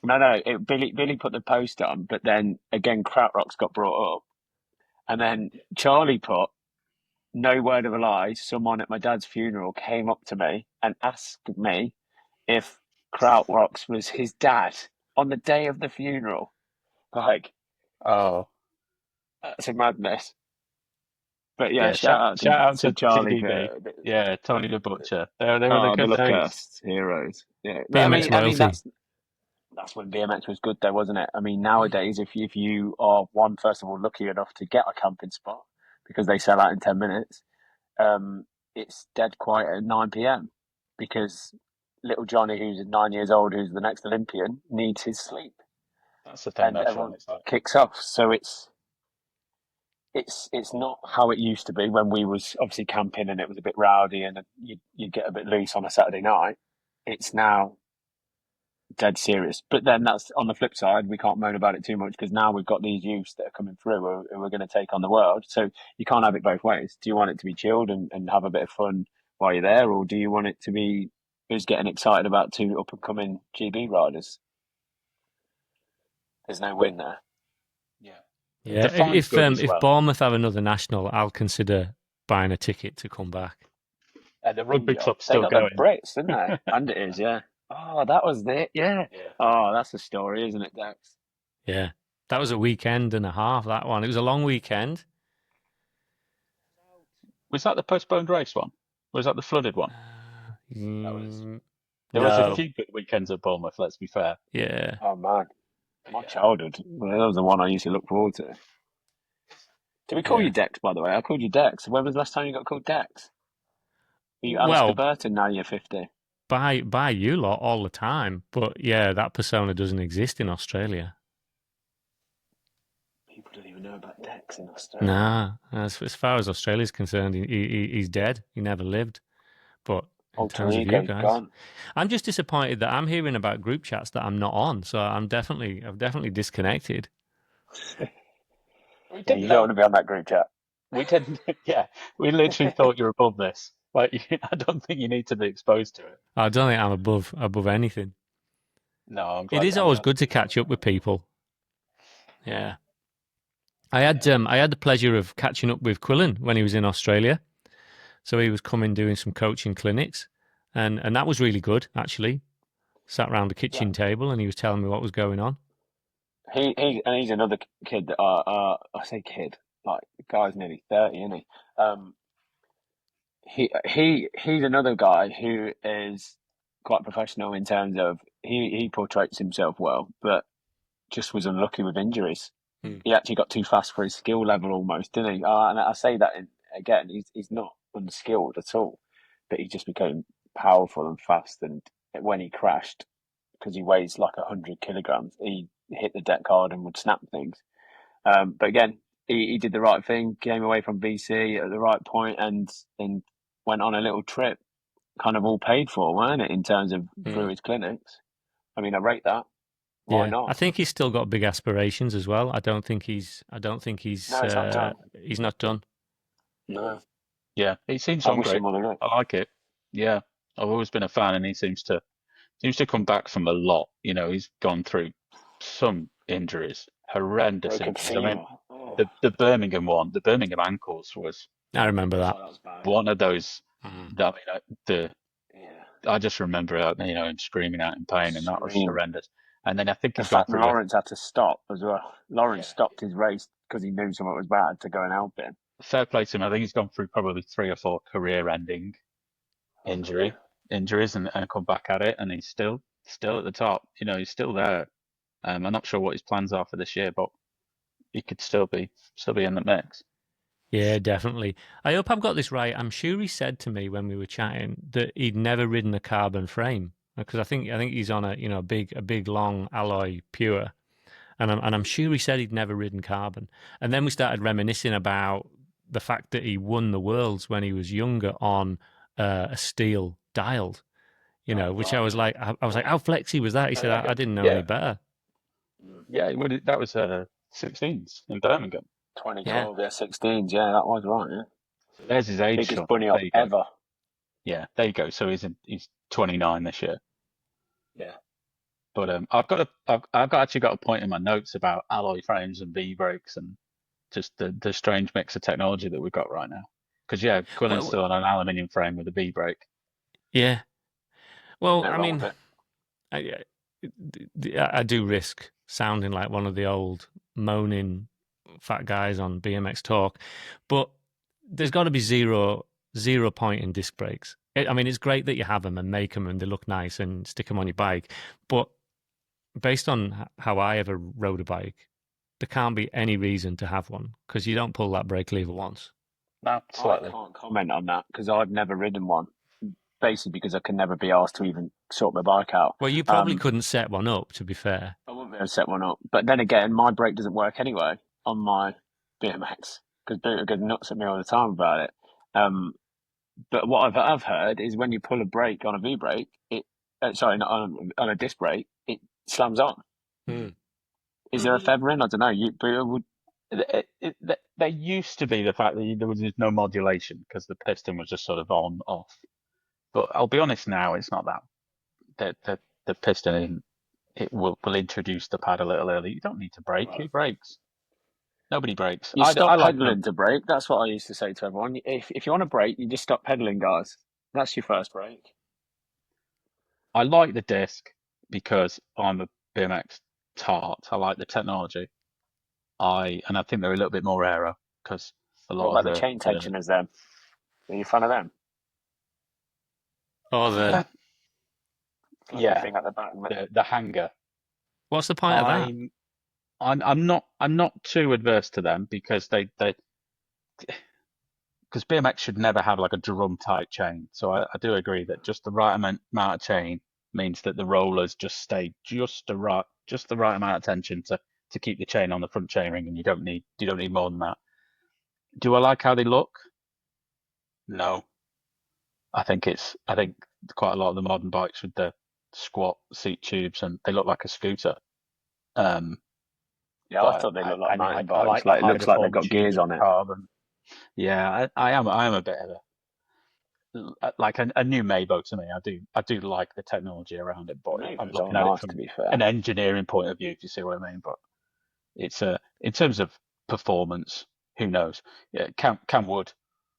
Charlie? No. Billy put the post on, but then again, Krautrocks got brought up, and then Charlie put, no word of a lie, someone at my dad's funeral came up to me and asked me if Krautrocks was his dad on the day of the funeral. Like, oh, that's a madness. But shout out to Charlie. TDB. Tony the Butcher. They were the good Luckhurst heroes. Yeah, BMX loyalty. That's when BMX was good, though, wasn't it? I mean, nowadays, if you are first of all lucky enough to get a camping spot because they sell out in 10 minutes, it's dead quiet at 9 p.m. because little Johnny, who's 9 years old, who's the next Olympian, needs his sleep. That's the thing. And everyone kicks off. So it's not how it used to be when we was obviously camping and it was a bit rowdy and you'd get a bit loose on a Saturday night. It's now dead serious. But then that's on the flip side. We can't moan about it too much because now we've got these youths that are coming through who are going to take on the world. So you can't have it both ways. Do you want it to be chilled and have a bit of fun while you're there, or do you want it to be who's getting excited about 2 up and coming GB riders? There's no win there. Yeah, if Bournemouth have another national, I'll consider buying a ticket to come back. And the rugby club's they still got going. The Brits, didn't they? And it is, yeah. Oh, that was it. Yeah. Yeah. Oh, that's a story, isn't it, Dex? Yeah, that was a weekend and a half. That one. It was a long weekend. Was that the postponed race one? Or was that the flooded one? That was. There was a No. few good weekends at Bournemouth, let's be fair. Yeah. Oh man, But my yeah. childhood. Well, that was the one I used to look forward to. Did we call Yeah. you Dex, by the way? I called you Dex. When was the last time you got called Dex? Are you Alistair Well, Burton now you're 50? by you lot all the time, but yeah, that persona doesn't exist in Australia. People don't even know about Dex in Australia. Nah, as far as Australia's concerned, he's dead. He never lived. But in Alter terms of you ego's guys, gone. I'm just disappointed that I'm hearing about group chats that I'm not on. So I've definitely disconnected. We Yeah, didn't you don't want know. to be on that group chat. We didn't. Yeah, we literally thought you were above this. Like, I don't think you need to be exposed to it. I don't think I'm above anything. No, I'm It glad. is I'm always glad good to you're catch up with people. Yeah. Yeah. I had the pleasure of catching up with Quillen when he was in Australia. So he was coming doing some coaching clinics, and that was really good actually. Sat around the Yeah. kitchen table and he was telling me what was going on. He's another kid that I say kid, like the guy's nearly 30, isn't he? He's another guy who is quite professional in terms of he portrays himself well, but just was unlucky with injuries. Hmm. He actually got too fast for his skill level almost, didn't he? And I say that again, he's not unskilled at all, but he just became powerful and fast. And when he crashed, because he weighs like 100 kilograms, he hit the deck hard and would snap things. But again, he did the right thing, came away from BC at the right point, and went on a little trip, kind of all paid for, weren't it? In terms of Hmm. through his clinics. I mean, I rate that. Why Yeah, I not? think he's still got big aspirations as well. I don't think No, it's not done. he's not done. No, Yeah, he seems I wish hungry. him all the luck. I like it. Yeah, I've always been a fan, and he seems to come back from a lot. You know, he's gone through some injuries, horrendous Broken injuries. I mean, femur. Oh, the Birmingham one, the Birmingham ankles was I remember that. oh, that was bad. one of those. Mm. That, the Yeah, I just remember him screaming out in pain, and that was scream. horrendous. And then I think The he's gone fact through a Lawrence had to stop as well. Lawrence yeah, stopped his race because he knew something was bad to go and help him. fair play to him. I think he's gone through probably 3 or 4 career-ending injuries and come back at it, and he's still at the top. You know, he's still there. I'm not sure what his plans are for this year, but he could still be in the mix. Yeah, definitely. I hope I've got this right. I'm sure he said to me when we were chatting that he'd never ridden a carbon frame because I think he's on a big long alloy pure, and I'm sure he said he'd never ridden carbon. And then we started reminiscing about the fact that he won the worlds when he was younger on a steel dialed, Oh, which I right, was like, I was like, how flexy was that? He said, I didn't know any Yeah, better. yeah. That was 16s in Birmingham. Yeah. 2012, yeah, 16s, yeah, that was right, yeah. So there's his age Biggest stuff. bunny There up you go. ever. Yeah, there you go. So he's 29 this year. Yeah. But I've actually got a point in my notes about alloy frames and V brakes and just the strange mix of technology that we've got right now. Because yeah, Quillen's Well, still on an aluminium frame with a V brake. yeah. Well, Nothing I wrong with mean, it. I do risk sounding like one of the old moaning fat guys on BMX talk, but there's got to be zero point in disc brakes. I mean, it's great that you have them and make them and they look nice and stick them on your bike, but based on how I ever rode a bike, there can't be any reason to have one because you don't pull that brake lever once. No, I slightly. can't comment on that because I've never ridden one, basically because I can never be asked to even sort my bike out. Well, you probably couldn't set one up, to be fair. I wouldn't be able to set one up. But then again, my brake doesn't work anyway on my BMX because Booter goes nuts at me all the time about it. Um, but what I've heard is when you pull a brake on a V brake, sorry, not on a disc brake, it slams on. Hmm. Is there a feather in? I don't know. Booter would. There used to be the fact that there was just no modulation because the piston was just sort of on off. But I'll be honest now, it's not that. The piston it will introduce the pad a little early. You don't need to brake. Right. Who brakes? Nobody brakes. You I stop like the pedaling to brake. That's what I used to say to everyone. If you want to brake, you just stop pedaling, guys. That's your first brake. I like the disc because I'm a BMX tart. I like the technology. I think they're a little bit more aero because a What lot of about the chain the tensioners then? Are you a fan of them? Or the Fluffy yeah, thing at the back. the hanger. what's the point of that? I'm not too adverse to them because they because BMX should never have like a drum type chain. So I do agree that just the right amount of chain means that the rollers just stay just the right amount of tension to keep the chain on the front chainring, and you don't need more than that. Do I like how they look? No. I think quite a lot of the modern bikes with the squat seat tubes and they look like a scooter. Um, Yeah, I but thought they I, looked like I mountain like I bikes. like the Like it high looks like they've performance got gears using on it. carbon. Yeah, I am a bit of like a new Mabo to me. I do like the technology around it, but I'm Maybe are looking at it nice to from be fair. an engineering point of view, if you see what I mean. But it's in terms of performance, who knows? Yeah, Cam Wood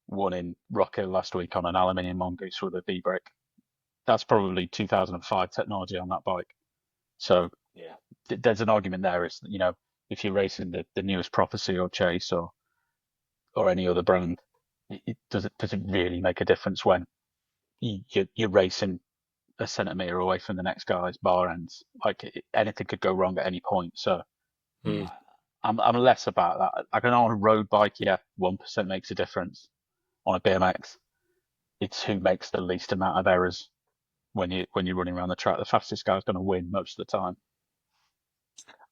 won in Rock Hill last week on an aluminium mongoose with a V brake. That's probably 2005 technology on that bike. So Yeah. there's an argument there. Is if you're racing the newest Prophecy or Chase or any other brand, does it really make a difference when you're racing a centimetre away from the next guy's bar ends? Like anything could go wrong at any point. So Hmm. I'm less about that. Like on a road bike, yeah, 1% makes a difference. On a BMX, it's who makes the least amount of errors when you're running around the track. The fastest guy's going to win most of the time.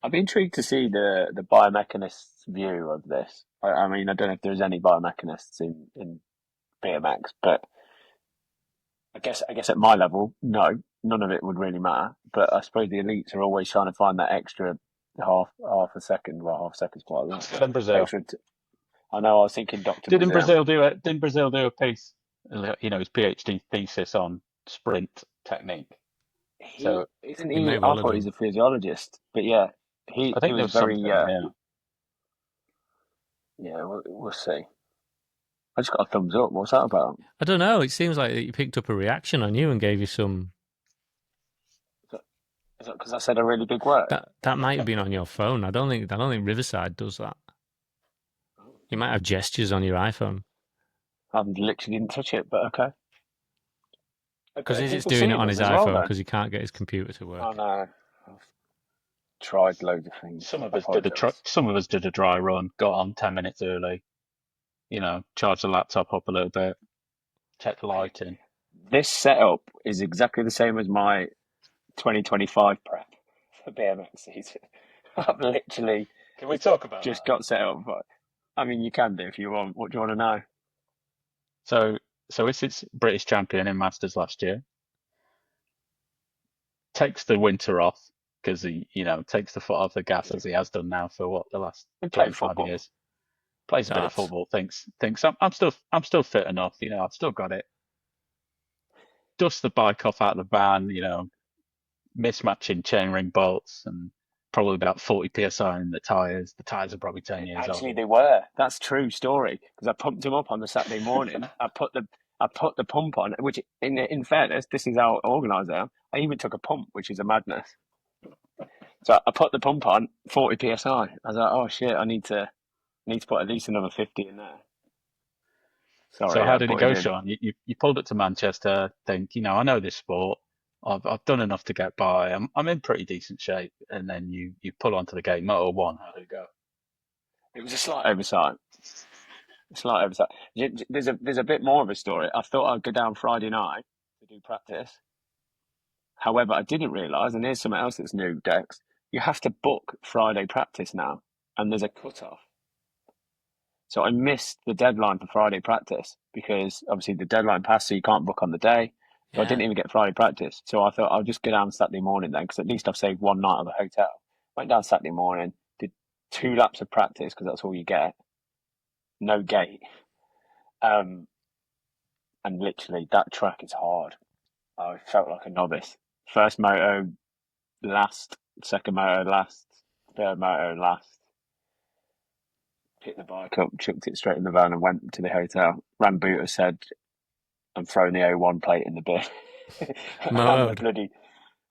I'd be intrigued to see the biomechanist's view of this. I mean, I don't know if there's any biomechanists in BMX, but I guess at my level, no, none of it would really matter. But I suppose the elites are always trying to find that extra half a second. Well, half a second's quite a lot, Still but in Brazil. extra. I know. I was thinking Doctor Didn't Brazil. Brazil do a piece, his PhD thesis on sprint technique? He So isn't He he? may I well have thought he's done. a physiologist, but yeah, he I he think was there was very. something, yeah. Yeah, we'll see. I just got a thumbs up. What's that about? I don't know. It seems like he picked up a reaction on you and gave you some. Is that because I said a really big word? That might have been on your phone. I don't think Riverside does that. You might have gestures on your iPhone I literally didn't touch it, but okay. because Okay, he's just people doing it seeing on them his as well, iPhone though. because he can't get his computer to I work. know. I've tried loads of things. Some of I us did apologise. some of us did a dry run, got on 10 minutes early, charged the laptop up a little bit, checked the Mate, lighting. this setup is exactly the same as my 2025 prep for BMX season. I've literally Can we talk about just that? got set up. I mean, you can do if you want. What do you want to know? So it's British champion in Masters last year. Takes the winter off because he, takes the foot off the gas as he has done now for what the last And playing 25 football. years. Plays a bit of Darts. football. Thinks I'm still fit enough. I've still got it. Dust the bike off out of the van. Mismatching chainring bolts and probably about 40 psi in the tires. The tires are probably 10 years Actually, old. they were. That's true story because I pumped him up on the Saturday morning. I put the pump on, which in fairness, this is how organised I am. I even took a pump, which is a madness. So I put the pump on 40 psi. I was like, oh shit, I need to put at least another 50 in there. So Sorry, how I did it put it go, in. Sean? You pulled up to Manchester. Think, I know this sport. I've done enough to get by. I'm in pretty decent shape, and then you pull onto the gate. Moto one. How did it go? It was a slight oversight. A slight oversight. There's a bit more of a story. I thought I'd go down Friday night to do practice. However, I didn't realise, and here's something else that's new, Dex. You have to book Friday practice now, and there's a cut-off. So I missed the deadline for Friday practice because obviously the deadline passed, so you can't book on the day. So I Yeah. didn't even get Friday practice. So I thought I'll just go down Saturday morning then, because at least I've saved one night of the hotel. Went down Saturday morning, did 2 laps of practice because that's all you get. No gate. Um, and literally that track is hard. I felt like a novice. First moto, last. Second moto, last. Third moto, last. Picked the bike up, chucked it straight in the van, and went to the hotel. Rambuta said, "I'm throwing the O1 plate in the bin." around the Mode. bloody.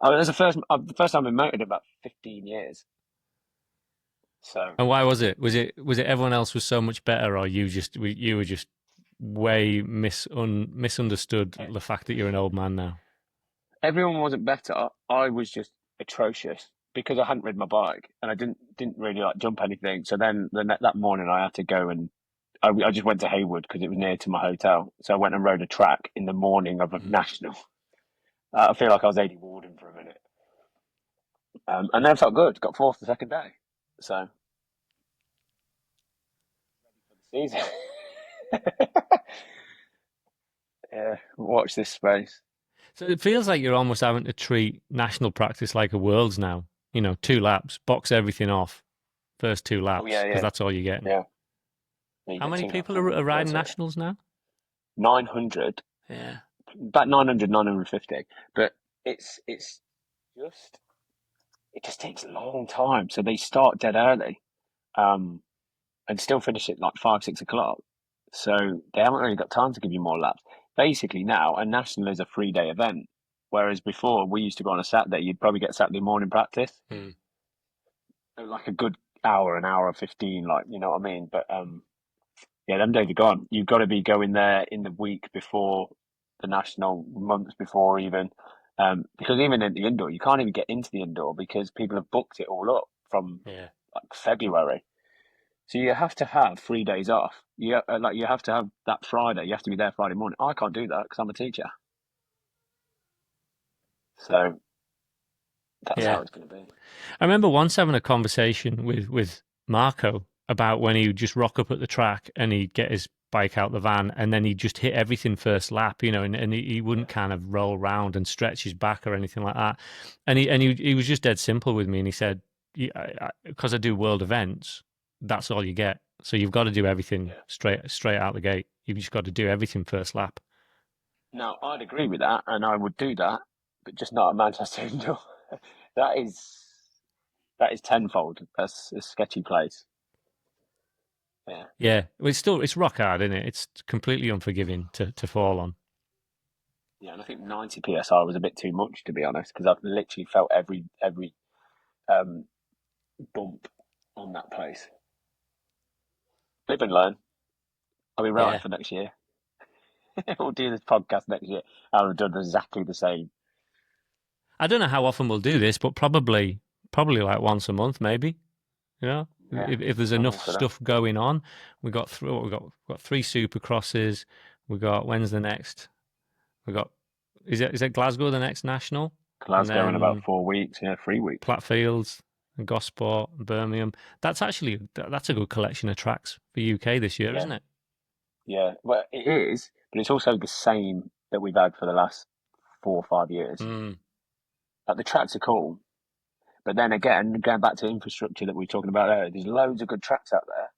Oh, that's the first time I motored in about 15 years. So And why was it? Was it everyone else was so much better, or you were just way misunderstood the fact that you're an old man now? everyone wasn't better. I was just atrocious because I hadn't ridden my bike and I didn't really like jump anything. So then that morning I had to go and I just went to Haywood because it was near to my hotel. So I went and rode a track in the morning of a national. I feel like I was AD Warden for a minute, and then felt good. Got fourth the second day. So season. Yeah, watch this space. So it feels like you're almost having to treat national practice like a world's now. 2 laps, box everything off, first 2 laps, Oh yeah, because yeah, that's all you're getting. yeah. You How get many 2 laps people on are it. riding That's it. nationals now? 900, Yeah. about 900, 950. But it's just it just takes a long time. So they start dead early, um, and still finish at like 5, 6 o'clock. So they haven't really got time to give you more laps. Basically now, a national is a 3-day event, whereas before we used to go on a Saturday. You'd probably get Saturday morning practice, Hmm. like a good hour, an hour 15, like you know what I mean. But yeah, them days are gone. You've got to be going there in the week before the national, months before even, because even in the indoor, you can't even get into the indoor because people have booked it all up from Yeah. like February. So you have to have 3 days off. You have to have that Friday. You have to be there Friday morning. I can't do that because I'm a teacher. So that's Yeah. how it's going to be. I remember once having a conversation with Marco about when he would just rock up at the track and he'd get his bike out the van and then he'd just hit everything first lap, and he wouldn't kind of roll around and stretch his back or anything like that. And he was just dead simple with me, and he said, because I do world events, that's all you get. So you've got to do everything straight out the gate. You've just got to do everything first lap. Now I'd agree with that, and I would do that, but just not at Manchester Indoor. that is that is tenfold. That's a sketchy place. Yeah. Yeah, well, it's rock hard, isn't it? It's completely unforgiving to fall on. Yeah, and I think 90 psi was a bit too much to be honest, because I've literally felt every um, bump on that place. Live and learn. I'll be right Yeah. for next year. We'll do this podcast next year. I'll have done exactly the same. I don't know how often we'll do this, but probably like once a month, maybe. Yeah, If there's I'm all enough for that. stuff going on, we got 3 Supercrosses. When's the next? We got is it Glasgow the next national, and Glasgow in about then 4 weeks. Yeah, 3 weeks. Platfields and Gosport and Birmingham. That's a good collection of tracks for UK this year, Yeah, isn't it? yeah. Well, it is, but it's also the same that we've had for the last 4 or 5 years. Mm. Like the tracks are cool, but then again, going back to infrastructure that we were talking about earlier, there's loads of good tracks out there,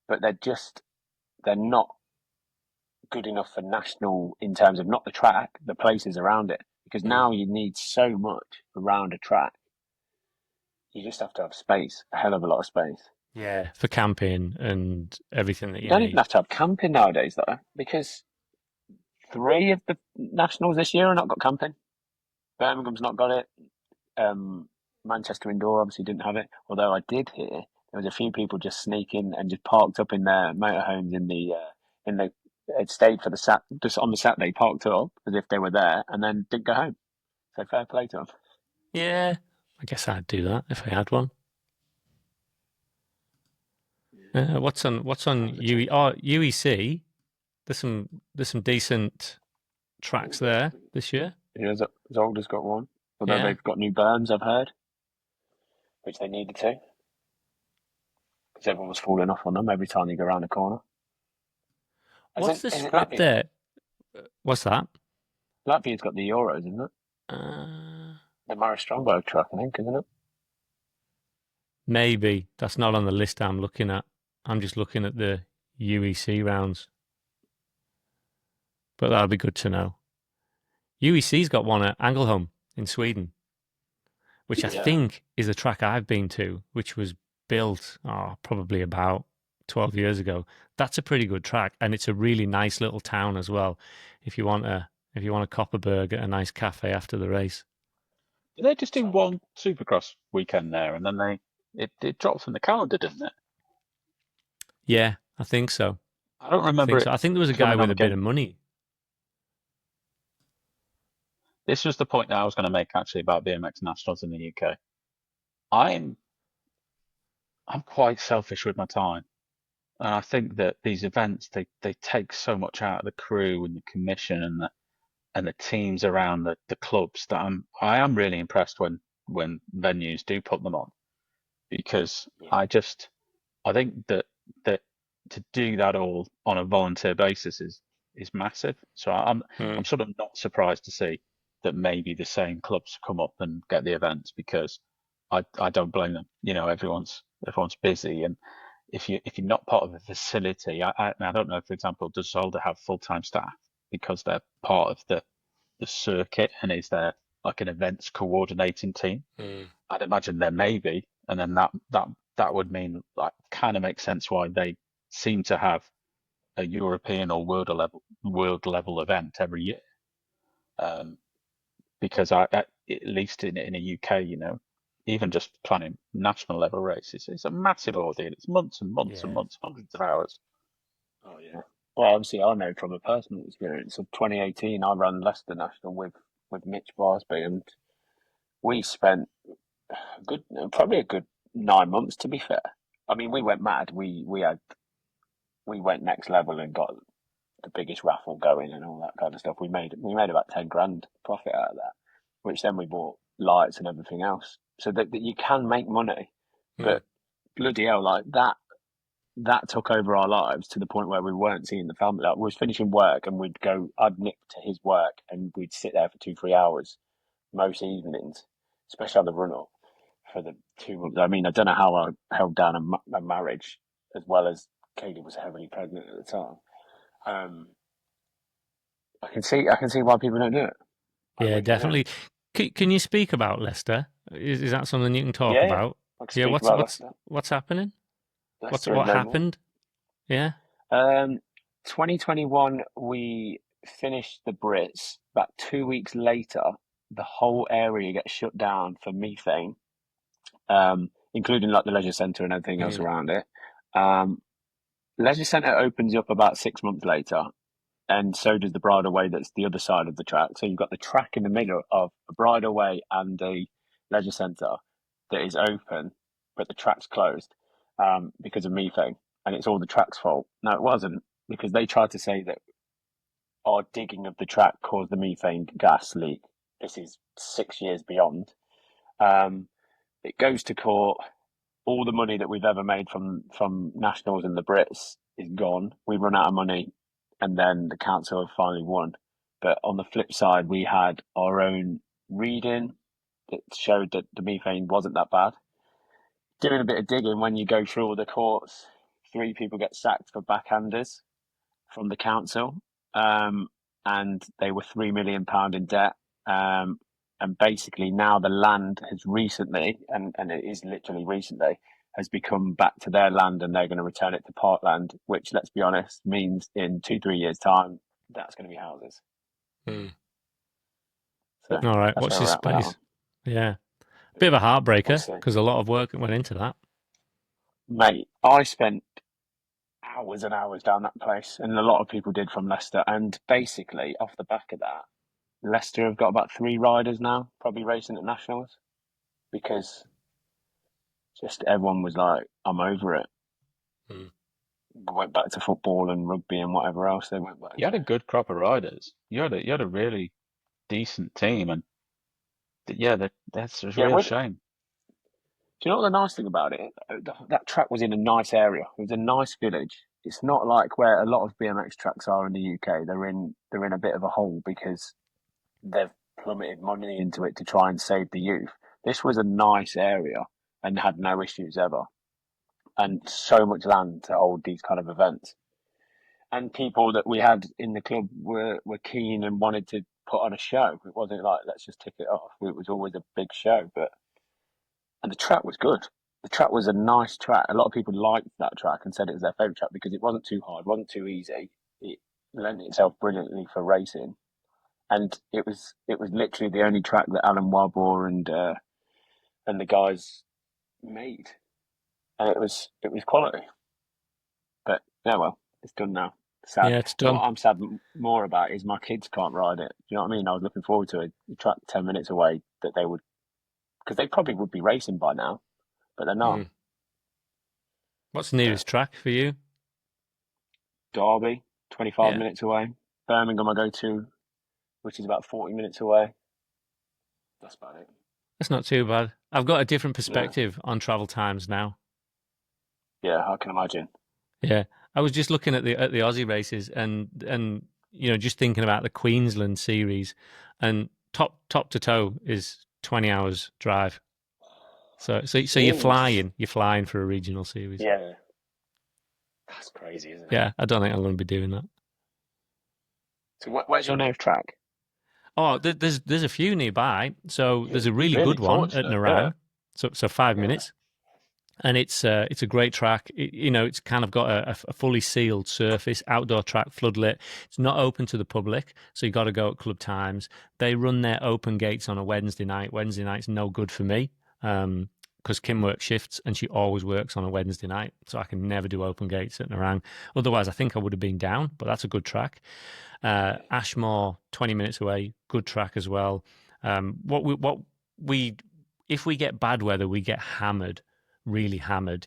but they're not good enough for national in terms of not the track, the places around it. Because Mm. now you need so much around a track. You just have to have space, a hell of a lot of space. Yeah, for camping and everything that You you don't even need. have to have camping nowadays, though, because 3 of the nationals this year have not got camping. Birmingham's not got it. Manchester Indoor obviously didn't have it. Although I did hear there was a few people just sneaking and just parked up in their motorhomes in the it stayed for just on the Saturday, parked up as if they were there, and then didn't go home. So fair play to them. Yeah, I guess I'd do that if I had one. What's on UE? Oh, UEC. There's some decent tracks there this year. Yeah, Zolder's got one. Although Yeah. they've got new berms, I've heard, which they needed to, because everyone was falling off on them every time you go around the corner. What's the Is it script Latvia? there? What's that? Latvia's got the Euros, isn't it? Uh, The Murray Strongbow track, I think, isn't it? Maybe that's not on the list I'm looking at. I'm just looking at the UEC rounds, but that'll be good to know. UEC's got one at Angelholm in Sweden, which I Yeah. think is a track I've been to, which was built probably about 12 years ago. That's a pretty good track, and it's a really nice little town as well. If you want if you want a Copperberg at a nice cafe after the race. Did they just do one Supercross weekend there, and then it dropped from the calendar, didn't it? Yeah, I think so. I don't I remember think it so. I think there was a guy coming on with a bit again. of money. This was the point that I was going to make actually about BMX Nationals in the UK. I'm I'm quite selfish with my time, and I think that these events they take so much out of the crew and the commission and the teams around the clubs that I am really impressed when venues do put them on, because Yeah. I think that to do that all on a volunteer basis is massive. So I'm sort of not surprised to see that maybe the same clubs come up and get the events, because I don't blame them. You know, everyone's busy, and if you're not part of a facility, I don't know. For example, does Zolder have full-time staff because they're part of the circuit, and is there like an events coordinating team? I'd imagine there may be, and then that would mean, like, kind of makes sense why they seem to have a European or world level event every year. Um, because at least in a UK, you know, even just planning national level races is a massive ordeal. It's months and months and Yeah. months, hundreds of hours. Oh yeah. Well, obviously, I know from a personal experience of 2018, I ran Leicester National with Mitch Barsby, and we spent probably a good 9 months. To be fair, I mean, we went mad. We went next level and got the biggest raffle going and all that kind of stuff. We made about 10 grand profit out of that, which then we bought lights and everything else, so that you can make money. But bloody hell, like that took over our lives to the point where we weren't seeing the family. Like, we was finishing work and I'd nip to his work and we'd sit there for 2-3 hours most evenings, especially on the run up for the 2 months. I mean, I don't know how I held down a marriage as well as Katie was heavily pregnant at the time. I can see why people don't do it. I Yeah, really do. definitely. Can you speak about Leicester? Is that something you can talk Yeah, yeah. about? I can Yeah, speak about Leicester. what's happening? Leicester and What no more. happened? Yeah. 2021, we finished the Brits. About 2 weeks later, the whole area gets shut down for methane, including like the leisure centre and everything else around it. Leisure centre opens up about 6 months later, and so does the Bridleway. That's the other side of the track. So you've got the track in the middle of the Bridleway and the leisure centre that is open, but the track's closed because of methane, and it's all the track's fault. No, it wasn't, because they tried to say that our digging of the track caused the methane gas leak. This is 6 years beyond. It goes to court. All the money that we've ever made from nationals and the Brits is gone. We run out of money, and then the council have finally won. But on the flip side, we had our own reading that showed that the methane wasn't that bad. Doing a bit of digging, when you go through all the courts, 3 people get sacked for backhanders from the council, and they were £3 million in debt. And basically now the land has recently, and it is literally recently, has become back to their land, and they're going to return it to parkland, which, let's be honest, means in 2-3 years' time that's going to be houses. So All right. that's Watch where this we're at with that space. one. Yeah. Bit of a We'll heartbreaker see. because a lot of work went into that. Mate, I spent hours and hours down that place, and a lot of people did from Leicester. And basically, off the back of that, Leicester have got about 3 riders now, probably racing at nationals, because just everyone was like, "I'm over it." Went back to football and rugby and whatever else they went back You had to. a good crop of riders. You had a really decent team, and yeah, that's a Yeah, real do shame. you know what the nice thing about it? That track was in a nice area. It was a nice village. It's not like where a lot of BMX tracks are in the UK. They're in a bit of a hole because they've plummeted money into it to try and save the youth. This was a nice area and had no issues ever, and so much land to hold these kind of events. And people that we had in the club were keen and wanted to put on a show. It wasn't like, let's just tick it off. It was always a big show, and the track was good. The track was a nice track. A lot of people liked that track and said it was their favourite track because it wasn't too hard, wasn't too easy. It lent itself brilliantly for racing, and it was literally the only track that Alan Warburg and the guys made, and it was quality. But yeah, well, it's done now. Sad. Yeah, it's What done. I'm sad more about is my kids can't ride it. Do you know what I mean? I was looking forward to a track 10 minutes away that they would, because they probably would be racing by now, but they're not. Mm. What's the But nearest track for you? Derby, 25 Yeah, minutes away. Birmingham, I go to, which is about 40 minutes away. That's about it. that's not too bad. I've got a different Yeah, perspective on travel times now. yeah, I can imagine. Yeah, I was just looking at the Aussie races and just thinking about the Queensland series, and top to toe is 20 hours drive. So Jeez. you're flying for a regional series. Yeah, that's crazy, isn't it? Yeah, I don't think I'm going to be doing that. So where's your nearest track? Oh, there's a few nearby. So there's a You're really really good one at fortunate. Yeah. Narang. So 5 minutes. And it's a great track. It's kind of got a fully sealed surface, outdoor track, floodlit. It's not open to the public, so you got to go at club times. They run their open gates on a Wednesday night. Wednesday night's no good for me because Kim works shifts and she always works on a Wednesday night, so I can never do open gates at Narang. Otherwise, I think I would have been down, but that's a good track. Ashmore, 20 minutes away, good track as well. What we if we get bad weather, we get hammered, really hammered.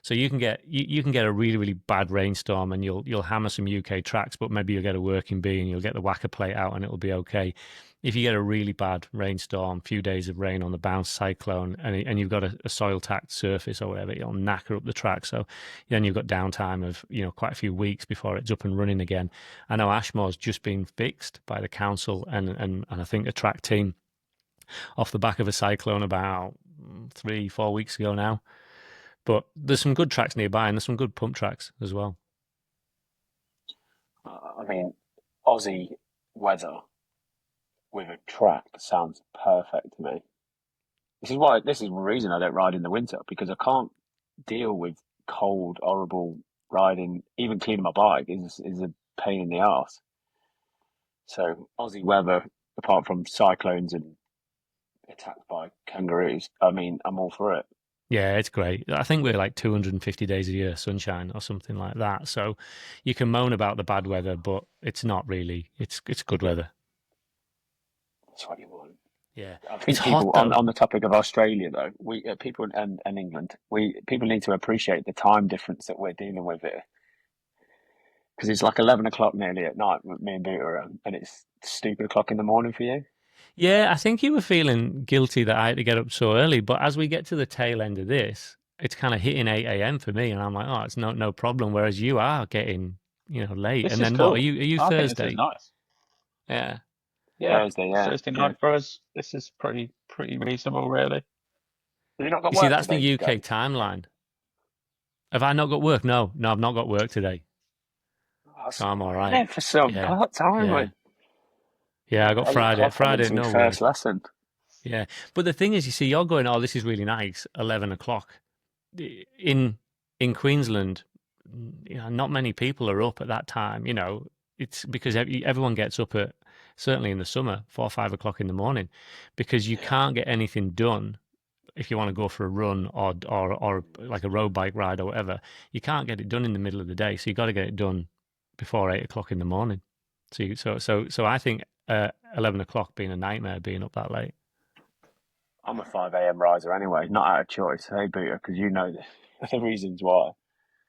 So you can get a really really bad rainstorm and you'll hammer some UK tracks, but maybe you'll get a working B and you'll get the whacker plate out and it'll be okay. If you get a really bad rainstorm, few days of rain on the bounce cyclone, and you've got a soil tacked surface or whatever, it'll knacker up the track. So then you've got downtime of quite a few weeks before it's up and running again. I know Ashmore's just been fixed by the council and I think the track team off the back of a cyclone about 3-4 weeks ago now. But there's some good tracks nearby and there's some good pump tracks as well. I mean, Aussie weather with a track sounds perfect to me. This is the reason I don't ride in the winter, because I can't deal with cold, horrible riding. Even cleaning my bike is a pain in the ass. So Aussie weather, apart from cyclones and attacked by kangaroos, I mean, I'm all for it. Yeah, it's great. I think we're like 250 days a year sunshine or something like that. So you can moan about the bad weather, but it's not really. It's good weather. That's what you want. Yeah, I it's think hot people though. on the topic of Australia though, we people and England, we people need to appreciate the time difference that we're dealing with here, because it's like 11 o'clock nearly at night with me and Booter, and it's stupid o'clock in the morning for you. Yeah, I think you were feeling guilty that I had to get up so early, but as we get to the tail end of this, it's kind of hitting 8 a.m. for me, and I'm like, oh, it's no problem. Whereas you are getting, late. This And is then what are cool. you I think this is Thursday? nice. Yeah. Yeah. Thursday, yeah, Thursday yeah. night for us. This is pretty reasonable, really. Have you not got You see, work that's the today, UK James? timeline. Have I not got work? No, I've not got work today, Oh, so I'm all I'm right. there for some Yeah, part time, yeah, man. yeah. I got 8 o'clock, I'm Friday, into my no first work. lesson. Yeah, but the thing is, you see, you're going, oh, this is really nice. 11 o'clock in Queensland. Not many people are up at that time. It's because everyone gets up at, certainly in the summer, 4 or 5 o'clock in the morning, because you Yeah, can't get anything done if you want to go for a run or like a road bike ride or whatever. You can't get it done in the middle of the day, so you got to get it done before 8 o'clock in the morning. So I think 11 o'clock being a nightmare being up that late. I'm a 5 a.m. riser anyway, not out of choice. Hey, Booter, because you know the reasons why.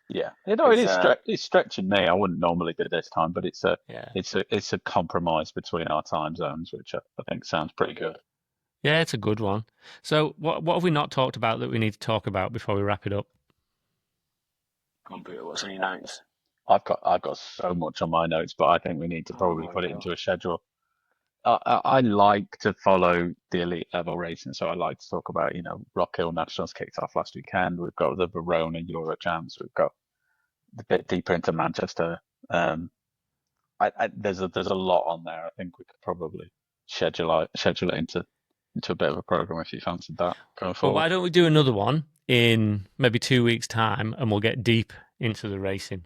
Yeah. It Because is it's stretching me. I wouldn't normally do this time, but Yeah. it's a compromise between our time zones, which I think sounds pretty good. Yeah, it's a good one. So what have we not talked about that we need to talk about before we wrap it up? come on, Booter, what's on your notes? I've got so much on my notes, but I think we need to Oh probably my put it god. into a schedule. I like to follow the elite level racing, so I like to talk about, Rock Hill Nationals kicked off last weekend. We've got the Verona Euro Champs. We've got a bit deeper into Manchester. Um, there's a lot on there. I think we could probably schedule it into a bit of a program if you fancied that going Well, forward. why don't we do another one in maybe 2 weeks' time and we'll get deep into the racing?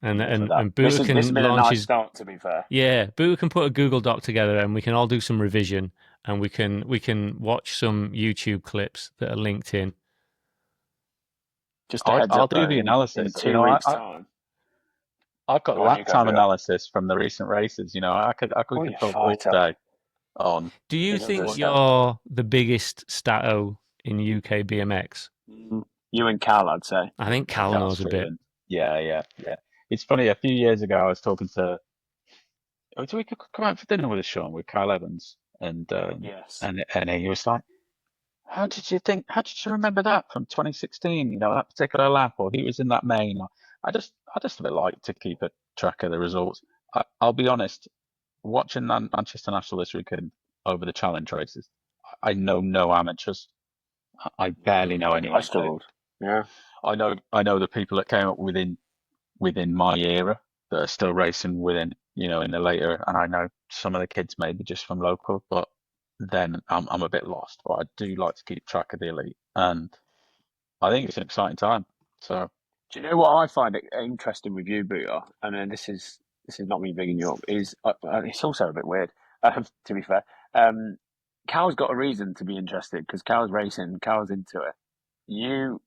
And Yeah, for and that. and This Booter has can been a launch nice his start, to be fair. yeah, Booter can put a Google Doc together, and we can all do some revision, and we can watch some YouTube clips that are linked in. Just a heads I'll up do though, the in analysis. 2 weeks' time. I've got Go on, you lap go, time Booter. analysis from the recent races. We Oh, could you talk all fighter. day on Do you He loves think his what. stuff. you're the biggest stato in UK BMX? You and Cal, I'd say. I think Cal That's knows a true. bit. And yeah. It's funny. A few years ago, I was talking to. Oh, so we could come out for dinner with us, Sean, with Kyle Evans, Yes. and he was like, "How did you think? How did you remember that from 2016? You know, that particular lap, or he was in that main." I just a bit like to keep a track of the results. I'll be honest. Watching Manchester National this weekend over the challenge races, I know no amateurs. I barely know I anyone. struggled. Yeah. I know the people that came up within my era that are still racing within, in the later, and I know some of the kids maybe just from local, but then I'm a bit lost. But I do like to keep track of the elite, and I think it's an exciting time. So Do you know what I find interesting with you, Booter? And then this is not me bigging you up. Is it's also a bit weird. To be fair, Cal's got a reason to be interested because Cal's racing. Cal's into it. You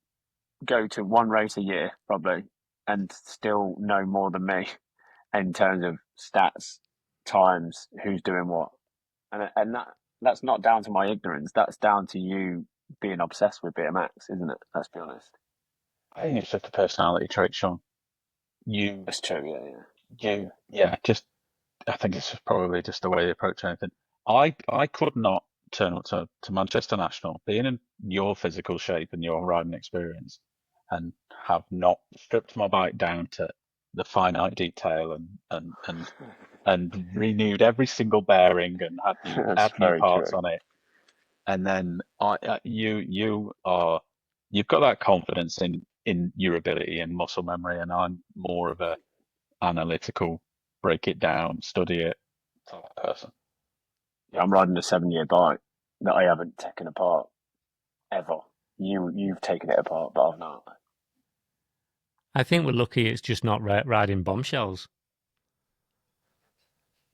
go to one race a year probably, and still know more than me in terms of stats, times, who's doing what, and that's not down to my ignorance. That's down to you being obsessed with BMX, isn't it? Let's be honest. I think it's just a personality trait, Sean. You, That's true. Yeah, yeah, just I think it's probably just the way you approach anything. I could not turn up to Manchester National, being in your physical shape and your riding experience, and have not stripped my bike down to the finite detail and renewed every single bearing and had yeah. new That's add new very parts true. on it. And then you've got that confidence in your ability and muscle memory, and I'm more of a analytical, break it down, study it type of person. Yeah, I'm riding a 7-year bike that I haven't taken apart ever. You've taken it apart, but I've not. I think we're lucky it's just not riding bombshells.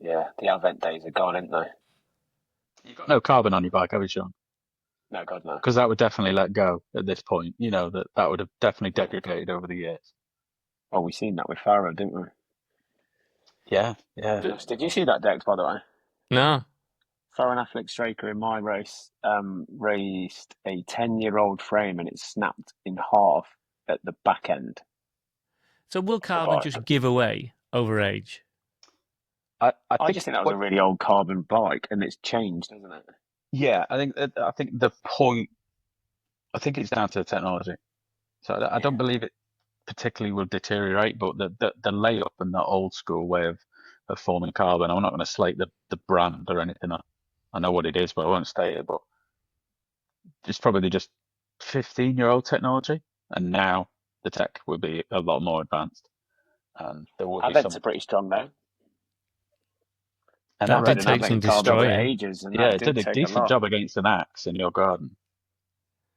Yeah, the Advent days are gone, aren't they? You've got no carbon on your bike, have you, Sean? No, God no. Because that would definitely let go at this point. You know, that would have definitely degraded over the years. Well, we seen that with Farah, didn't we? Yeah. Did you see that, Dex? By the way, No. Farah and Affleck Straker in my race raced a 10-year-old frame and it snapped in half at the back end So will of the carbon bike. just give away over age? I I think just think that was a really old carbon bike, and it's changed, hasn't it? yeah, I think the point. I think it's down to the technology. So I don't believe it particularly will deteriorate, but the layup and the old school way of forming carbon. I'm not going to slate the brand or anything. I know what it is, but I won't state it. But it's probably just 15-year-old technology, and now the tech will be a lot more advanced, and there will be Advents some. are pretty strong though. And That I've did had Advent an take did some Advent carbon for destroying. ages, and yeah, that it did did a take a decent lot. job against an axe in your garden.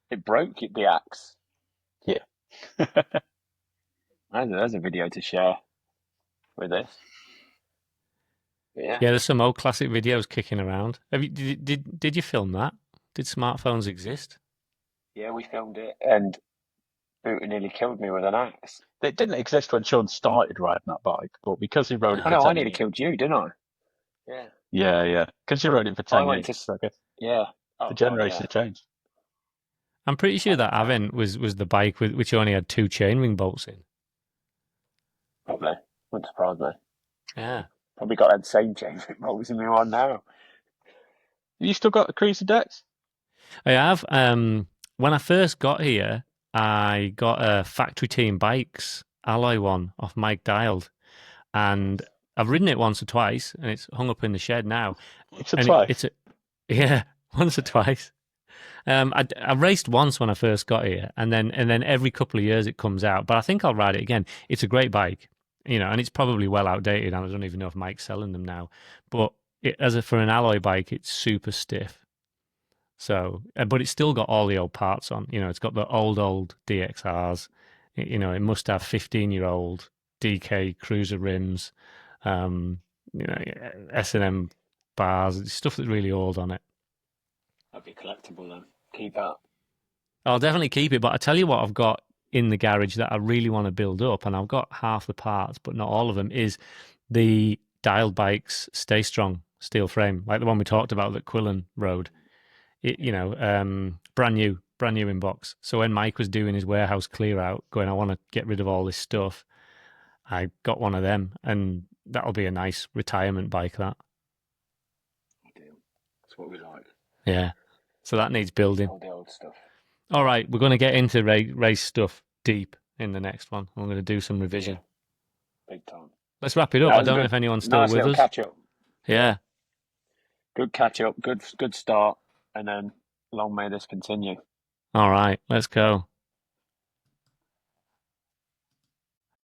It broke the axe. Yeah. There's a video to share with this. But yeah, Yeah, there's some old classic videos kicking around. Have you did you film that? Did smartphones exist? yeah, we filmed it, and Booter nearly killed me with an axe. It didn't exist when Sean started riding that bike, but because he rode it Oh for no, I 10 nearly years. killed you, didn't I? Yeah. Yeah. Because you rode it for I 10 went years. to So I guess yeah. the Oh God, generations yeah. changed. I'm pretty sure that Advent, Avent was the bike which only had 2 chainring bolts in. probably. Wouldn't surprise me. Yeah. Probably got that same chain bolts in me one now. Have you still got the Creasy decks? I have. When I first got here, I got a Factory Team Bikes alloy one off Mike Dialed, and I've ridden it once or twice, and it's hung up in the shed now. It's a And twice. it's a yeah, once or twice. I raced once when I first got here, and then every couple of years it comes out. But I think I'll ride it again. It's a great bike, and it's probably well outdated. And I don't even know if Mike's selling them now. But for an alloy bike, it's super stiff. So, but it's still got all the old parts on. It's got the old DXRs. It must have 15-year-old DK cruiser rims, S&M bars, stuff that's really old on it. That'd be collectible then. Keep that. I'll definitely keep it, but I tell you what I've got in the garage that I really want to build up, and I've got half the parts, but not all of them, is the Dialed Bikes Stay Strong steel frame, like the one we talked about that Quillen rode. Brand new in box. So when Mike was doing his warehouse clear out, going, I want to get rid of all this stuff, I got one of them, and that'll be a nice retirement bike, that. Ideal. That's what we like. Yeah. So that needs building. All the old stuff. All right, we're going to get into race stuff deep in the next one. I'm going to do some revision. Yeah. Big time. Let's wrap it up. That I was don't know good. if anyone's still Nice with little us. catch up. Yeah. Good catch up. Good start. And then long may this continue. All right, let's go.